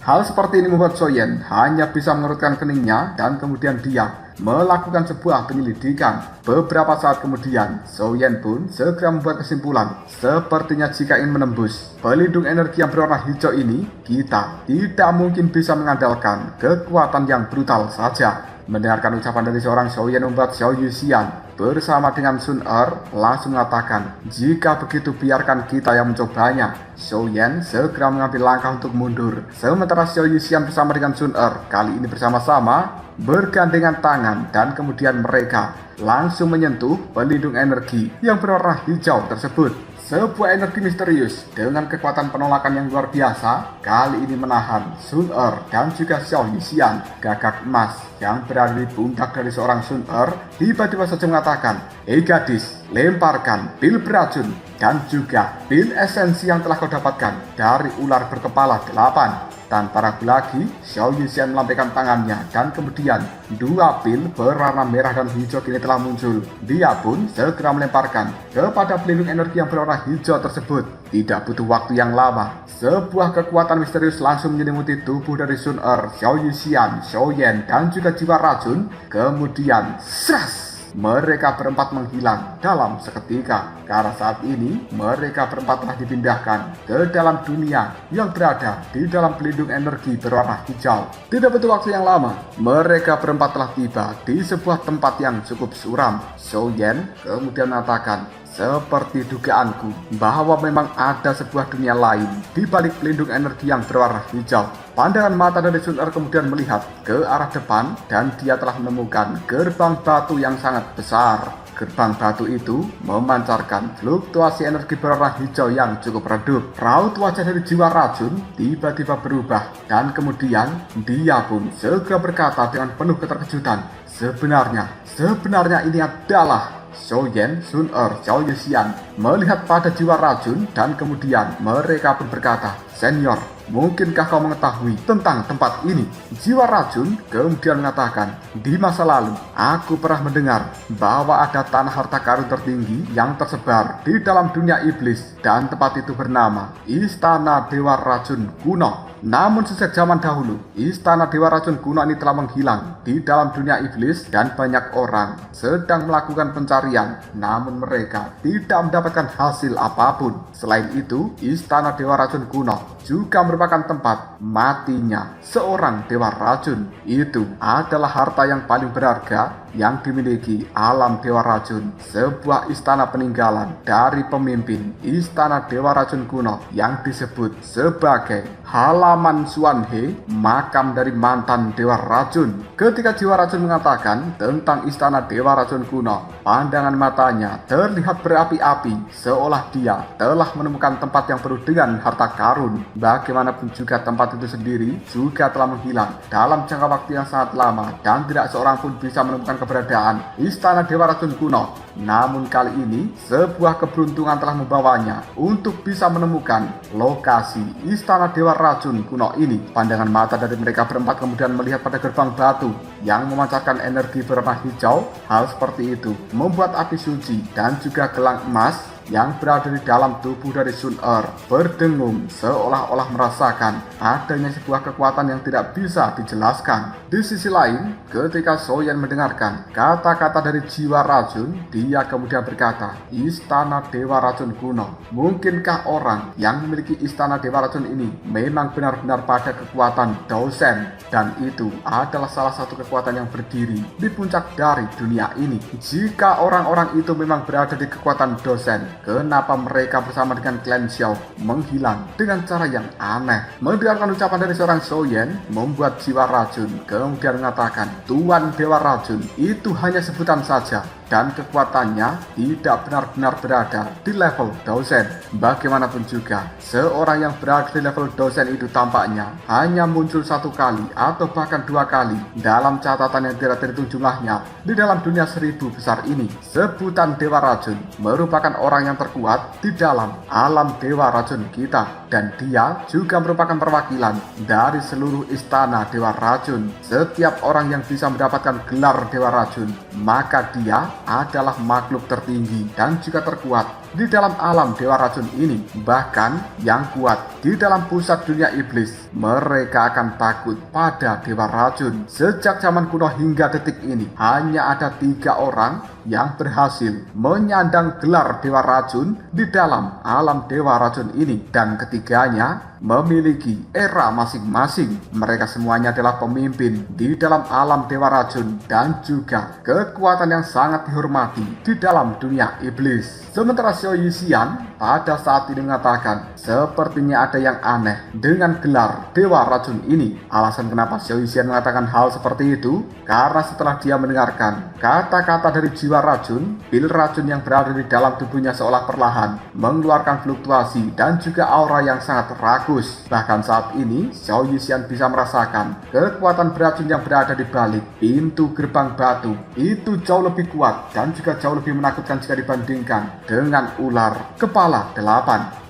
Hal seperti ini membuat Xiao Yan hanya bisa mengerutkan keningnya dan kemudian dia melakukan sebuah penyelidikan. Beberapa saat kemudian, Xiao Yan pun segera membuat kesimpulan. Sepertinya jika ingin menembus pelindung energi yang berwarna hijau ini, kita tidak mungkin bisa mengandalkan kekuatan yang brutal saja. Mendengarkan ucapan dari seorang Xiao Yan membuat Xiao Yuxian bersama dengan Sun Er langsung mengatakan, jika begitu biarkan kita yang mencobanya. Xiao Yan segera mengambil langkah untuk mundur. Sementara Xiao Yuxian bersama dengan Sun Er kali ini bersama-sama bergandengan tangan dan kemudian mereka langsung menyentuh pelindung energi yang berwarna hijau tersebut. Sebuah energi misterius dengan kekuatan penolakan yang luar biasa kali ini menahan Sun Er dan juga Xiao Yuxian. Gagak emas yang berada di pundak dari seorang Sun Er tiba-tiba saja mengatakan, gadis, lemparkan pil beracun dan juga pil esensi yang telah kau dapatkan dari ular berkepala 8. Tanpa ragu lagi, Xiao Yuxian melambaikan tangannya dan kemudian dua pil berwarna merah dan hijau kini telah muncul. Dia pun segera melemparkan kepada pelindung energi yang berwarna hijau tersebut. Tidak butuh waktu yang lama, sebuah kekuatan misterius langsung menyelimuti tubuh dari Sun Er, Xiao Yuxian, Xiao Yan dan juga jiwa racun. Kemudian, sras! Mereka berempat menghilang dalam seketika. Karena saat ini mereka berempat telah dipindahkan ke dalam dunia yang berada di dalam pelindung energi berwarna hijau. Tidak butuh waktu yang lama, mereka berempat telah tiba di sebuah tempat yang cukup suram. Xiao Yan kemudian mengatakan, seperti dugaanku bahwa memang ada sebuah dunia lain di balik pelindung energi yang berwarna hijau. Pandangan mata dari Sun Er kemudian melihat ke arah depan dan dia telah menemukan gerbang batu yang sangat besar. Gerbang batu itu memancarkan fluktuasi energi berwarna hijau yang cukup redup. Raut wajah dari jiwa racun tiba-tiba berubah dan kemudian dia pun segera berkata dengan penuh keterkejutan, sebenarnya ini adalah Xiao Yan, Sun Er, Xiao Yuxian melihat pada jiwa racun dan kemudian mereka pun berkata, Senior, mungkinkah kau mengetahui tentang tempat ini? Jiwa racun kemudian mengatakan, di masa lalu aku pernah mendengar bahwa ada tanah harta karun tertinggi yang tersebar di dalam dunia iblis dan tempat itu bernama Istana Dewa Racun Kuno. Namun sejak zaman dahulu, Istana Dewa Racun Kuno ini telah menghilang di dalam dunia iblis dan banyak orang sedang melakukan pencarian, namun mereka tidak mendapatkan hasil apapun. Selain itu, Istana Dewa Racun Kuno juga merupakan tempat matinya seorang dewa racun. Itu adalah harta yang paling berharga yang dimiliki alam Dewa Racun, sebuah istana peninggalan dari pemimpin istana Dewa Racun kuno yang disebut sebagai halaman Suanhe, makam dari mantan Dewa Racun. Ketika Jiwa Racun mengatakan tentang istana Dewa Racun kuno, pandangan matanya terlihat berapi-api, seolah dia telah menemukan tempat yang penuh dengan harta karun. Bagaimanapun juga tempat itu sendiri juga telah menghilang dalam jangka waktu yang sangat lama dan tidak seorang pun bisa menemukan keberadaan istana Dewa Racun kuno. Namun kali ini sebuah keberuntungan telah membawanya untuk bisa menemukan lokasi istana Dewa Racun kuno ini. Pandangan mata dari mereka berempat kemudian melihat pada gerbang batu yang memancarkan energi berwarna hijau. Hal seperti itu membuat api suci dan juga gelang emas yang berada di dalam tubuh dari Sun Er berdengung seolah-olah merasakan adanya sebuah kekuatan yang tidak bisa dijelaskan. Di sisi lain, ketika Soyen mendengarkan kata-kata dari Jiwa Racun, dia kemudian berkata, istana Dewa Racun kuno. Mungkinkah orang yang memiliki istana Dewa Racun ini memang benar-benar pada kekuatan Dosen, dan itu adalah salah satu kekuatan yang berdiri di puncak dari dunia ini? Jika orang-orang itu memang berada di kekuatan Dosen, kenapa mereka bersama dengan klan Xiao menghilang dengan cara yang aneh? Mendengarkan ucapan dari seorang Soyen membuat Jiwa Racun kemudian mengatakan, Tuan Dewa Racun itu hanya sebutan saja dan kekuatannya tidak benar-benar berada di level dosen. Bagaimanapun juga, seorang yang berada di level dosen itu tampaknya hanya muncul satu kali atau bahkan dua kali dalam catatan yang tidak terhitung jumlahnya di dalam dunia 1000 besar ini. Sebutan Dewa Racun merupakan orang yang terkuat di dalam alam Dewa Racun kita, dan dia juga merupakan perwakilan dari seluruh istana Dewa Racun. Setiap orang yang bisa mendapatkan gelar Dewa Racun, maka dia adalah makhluk tertinggi dan juga terkuat di dalam alam Dewa Racun ini. Bahkan yang kuat di dalam pusat dunia iblis, mereka akan takut pada Dewa Racun. Sejak zaman kuno hingga detik ini, hanya ada 3 orang yang berhasil menyandang gelar Dewa Racun di dalam alam Dewa Racun ini, dan ketiganya memiliki era masing-masing. Mereka semuanya adalah pemimpin di dalam alam Dewa Racun dan juga kekuatan yang sangat dihormati di dalam dunia iblis. Sementara Xiao Yixian pada saat ini mengatakan sepertinya ada yang aneh dengan gelar Dewa Racun ini. Alasan kenapa Xiao Yixian mengatakan hal seperti itu karena setelah dia mendengarkan kata-kata dari Jiwa Racun, pil racun yang berada di dalam tubuhnya seolah perlahan mengeluarkan fluktuasi dan juga aura yang sangat rakus. Bahkan saat ini Xiao Yixian bisa merasakan kekuatan beracun yang berada di balik pintu gerbang batu itu jauh lebih kuat dan juga jauh lebih menakutkan jika dibandingkan dengan ular kepala 8.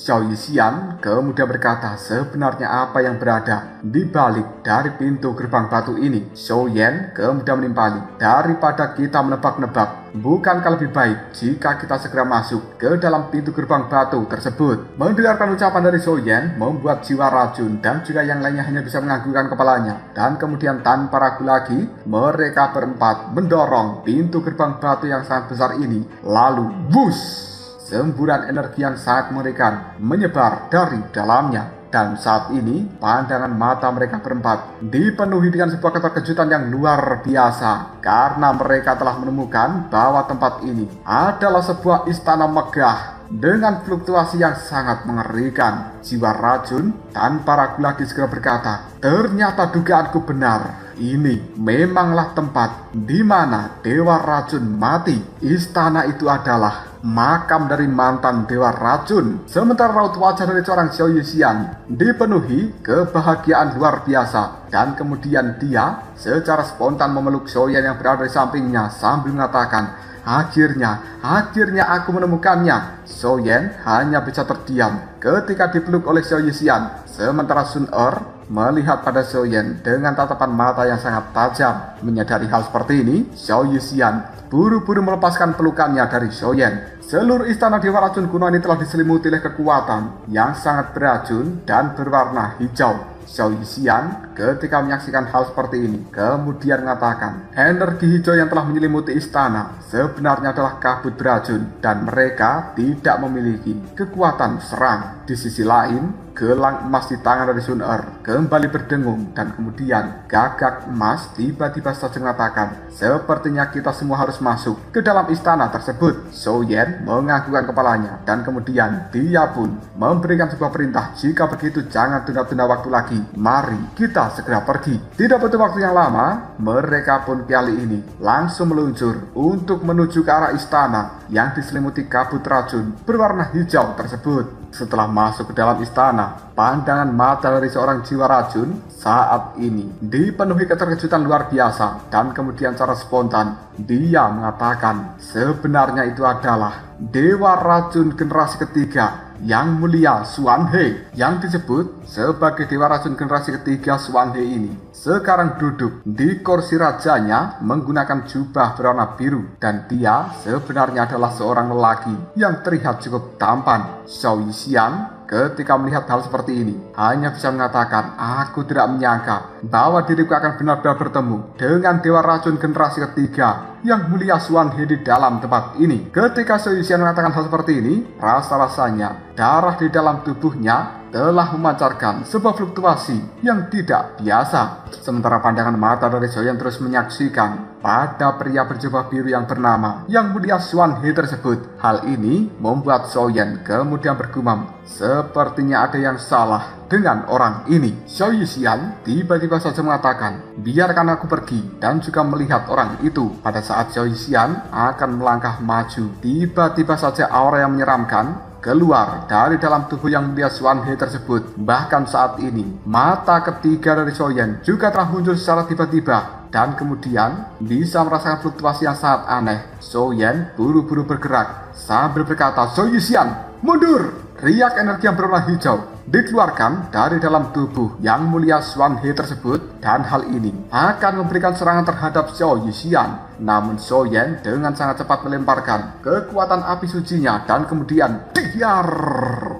Xiao Yixian kemudian berkata sebenarnya apa yang berada di balik dari pintu gerbang batu ini. Soyen kemudian menimpali, daripada kita menebak-nebak, bukankah lebih baik jika kita segera masuk ke dalam pintu gerbang batu tersebut? Mendengarkan ucapan dari Soyen membuat Jiwa Racun dan juga yang lainnya hanya bisa menganggukkan kepalanya, dan kemudian tanpa ragu lagi mereka berempat mendorong pintu gerbang batu yang sangat besar ini. Lalu wush, semburan energi yang sangat mengerikan menyebar dari dalamnya. Dan saat ini pandangan mata mereka berempat dipenuhi dengan sebuah keterkejutan yang luar biasa, karena mereka telah menemukan bahwa tempat ini adalah sebuah istana megah dengan fluktuasi yang sangat mengerikan. Jiwa Racun tanpa ragu lagi segera berkata, ternyata dugaanku benar. Ini memanglah tempat di mana Dewa Racun mati. Istana itu adalah makam dari mantan Dewa Racun. Sementara raut wajah dari seorang Xiao Yixian dipenuhi kebahagiaan luar biasa, dan kemudian dia secara spontan memeluk Soyen yang berada di sampingnya sambil mengatakan, Akhirnya aku menemukannya. Soyen hanya bisa terdiam ketika dipeluk oleh Xiao Yixian. Sementara Sun Er melihat pada Soyen dengan tatapan mata yang sangat tajam. Menyadari hal seperti ini, Xiao Yixian buru-buru melepaskan pelukannya dari Soyen. Seluruh istana Dewa Racun kuno ini telah diselimuti oleh kekuatan yang sangat beracun dan berwarna hijau. Xiao Yixian ketika menyaksikan hal seperti ini kemudian mengatakan, energi hijau yang telah menyelimuti istana sebenarnya adalah kabut beracun dan mereka tidak memiliki kekuatan serang. Di sisi lain, gelang emas di tangan dari Sun Er kembali berdengung dan kemudian gagak emas tiba-tiba saja mengatakan, sepertinya kita semua harus masuk ke dalam istana tersebut. Zhou Yan menganggukkan kepalanya dan kemudian dia pun memberikan sebuah perintah, jika begitu jangan tunda-tunda waktu lagi, mari kita segera pergi. Tidak butuh waktu yang lama, mereka pun kali ini langsung meluncur untuk menuju ke arah istana yang diselimuti kabut racun berwarna hijau tersebut. Setelah masuk ke dalam istana, pandangan mata dari seorang jiwa racun saat ini dipenuhi keterkejutan luar biasa dan kemudian secara spontan dia mengatakan, sebenarnya itu adalah dewa racun generasi ketiga yang mulia Xuan He. Yang disebut sebagai dewa racun generasi ketiga Xuan He ini sekarang duduk di kursi rajanya menggunakan jubah berwarna biru dan dia sebenarnya adalah seorang lelaki yang terlihat cukup tampan. Xiao Yixian ketika melihat hal seperti ini hanya bisa mengatakan, aku tidak menyangka bahwa diriku akan benar-benar bertemu dengan dewa racun generasi ketiga yang mulia Xuan He di dalam tempat ini. Ketika Xiao Yixian mengatakan hal seperti ini, rasa-rasanya darah di dalam tubuhnya telah memancarkan sebuah fluktuasi yang tidak biasa. Sementara pandangan mata dari Zhou Yan terus menyaksikan pada pria berjubah biru yang bernama yang mulia Xuan He tersebut. Hal ini membuat Zhou Yan kemudian bergumam, sepertinya ada yang salah dengan orang ini. Xiao Yixian tiba-tiba saja mengatakan, biarkan aku pergi dan juga melihat orang itu. Pada saat Xiao Yixian akan melangkah maju, tiba-tiba saja aura yang menyeramkan keluar dari dalam tubuh yang mulia Xuan He tersebut. Bahkan saat ini, mata ketiga dari Zhou Yan juga telah muncul secara tiba-tiba dan kemudian bisa merasakan fluktuasi yang sangat aneh. Zhou Yan buru-buru bergerak sambil berkata, Xiao Yixian, mundur! Riak energi yang berwarna hijau dikeluarkan dari dalam tubuh yang mulia Xuan He tersebut dan hal ini akan memberikan serangan terhadap Xiao Yixian. Namun Zhou Yan dengan sangat cepat melemparkan kekuatan api sucinya dan kemudian diar.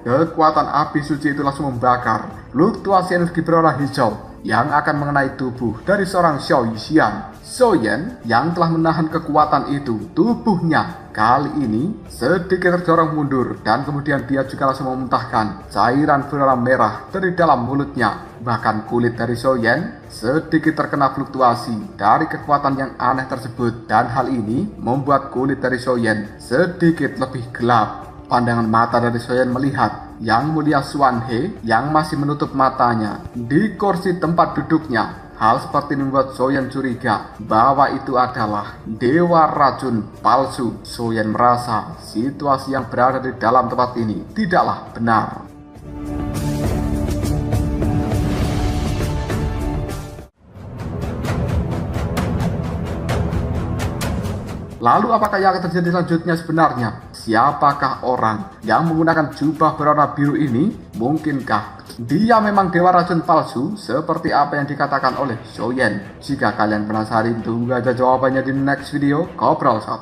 Kekuatan api suci itu langsung membakar fluktuasi energi berwarna hijau yang akan mengenai tubuh dari seorang Xiao Yixian. Zhou Yan yang telah menahan kekuatan itu, tubuhnya kali ini sedikit terdorong mundur dan kemudian dia juga langsung memuntahkan cairan berwarna merah dari dalam mulutnya. Bahkan kulit dari Zhou Yan sedikit terkena fluktuasi dari kekuatan yang aneh tersebut dan hal ini membuat kulit dari Zhou Yan sedikit lebih gelap. Pandangan mata dari Zhou Yan melihat yang mulia Xuan He yang masih menutup matanya di kursi tempat duduknya. Hal seperti ini membuat Zhou Yan curiga bahwa itu adalah dewa racun palsu. Zhou Yan merasa situasi yang berada di dalam tempat ini tidaklah benar. Lalu apakah yang akan terjadi selanjutnya sebenarnya? Siapakah orang yang menggunakan jubah berwarna biru ini? Mungkinkah dia memang dewa racun palsu seperti apa yang dikatakan oleh Zhou Yan? Jika kalian penasaran, tunggu aja jawabannya di next video. Ngobrol Sob.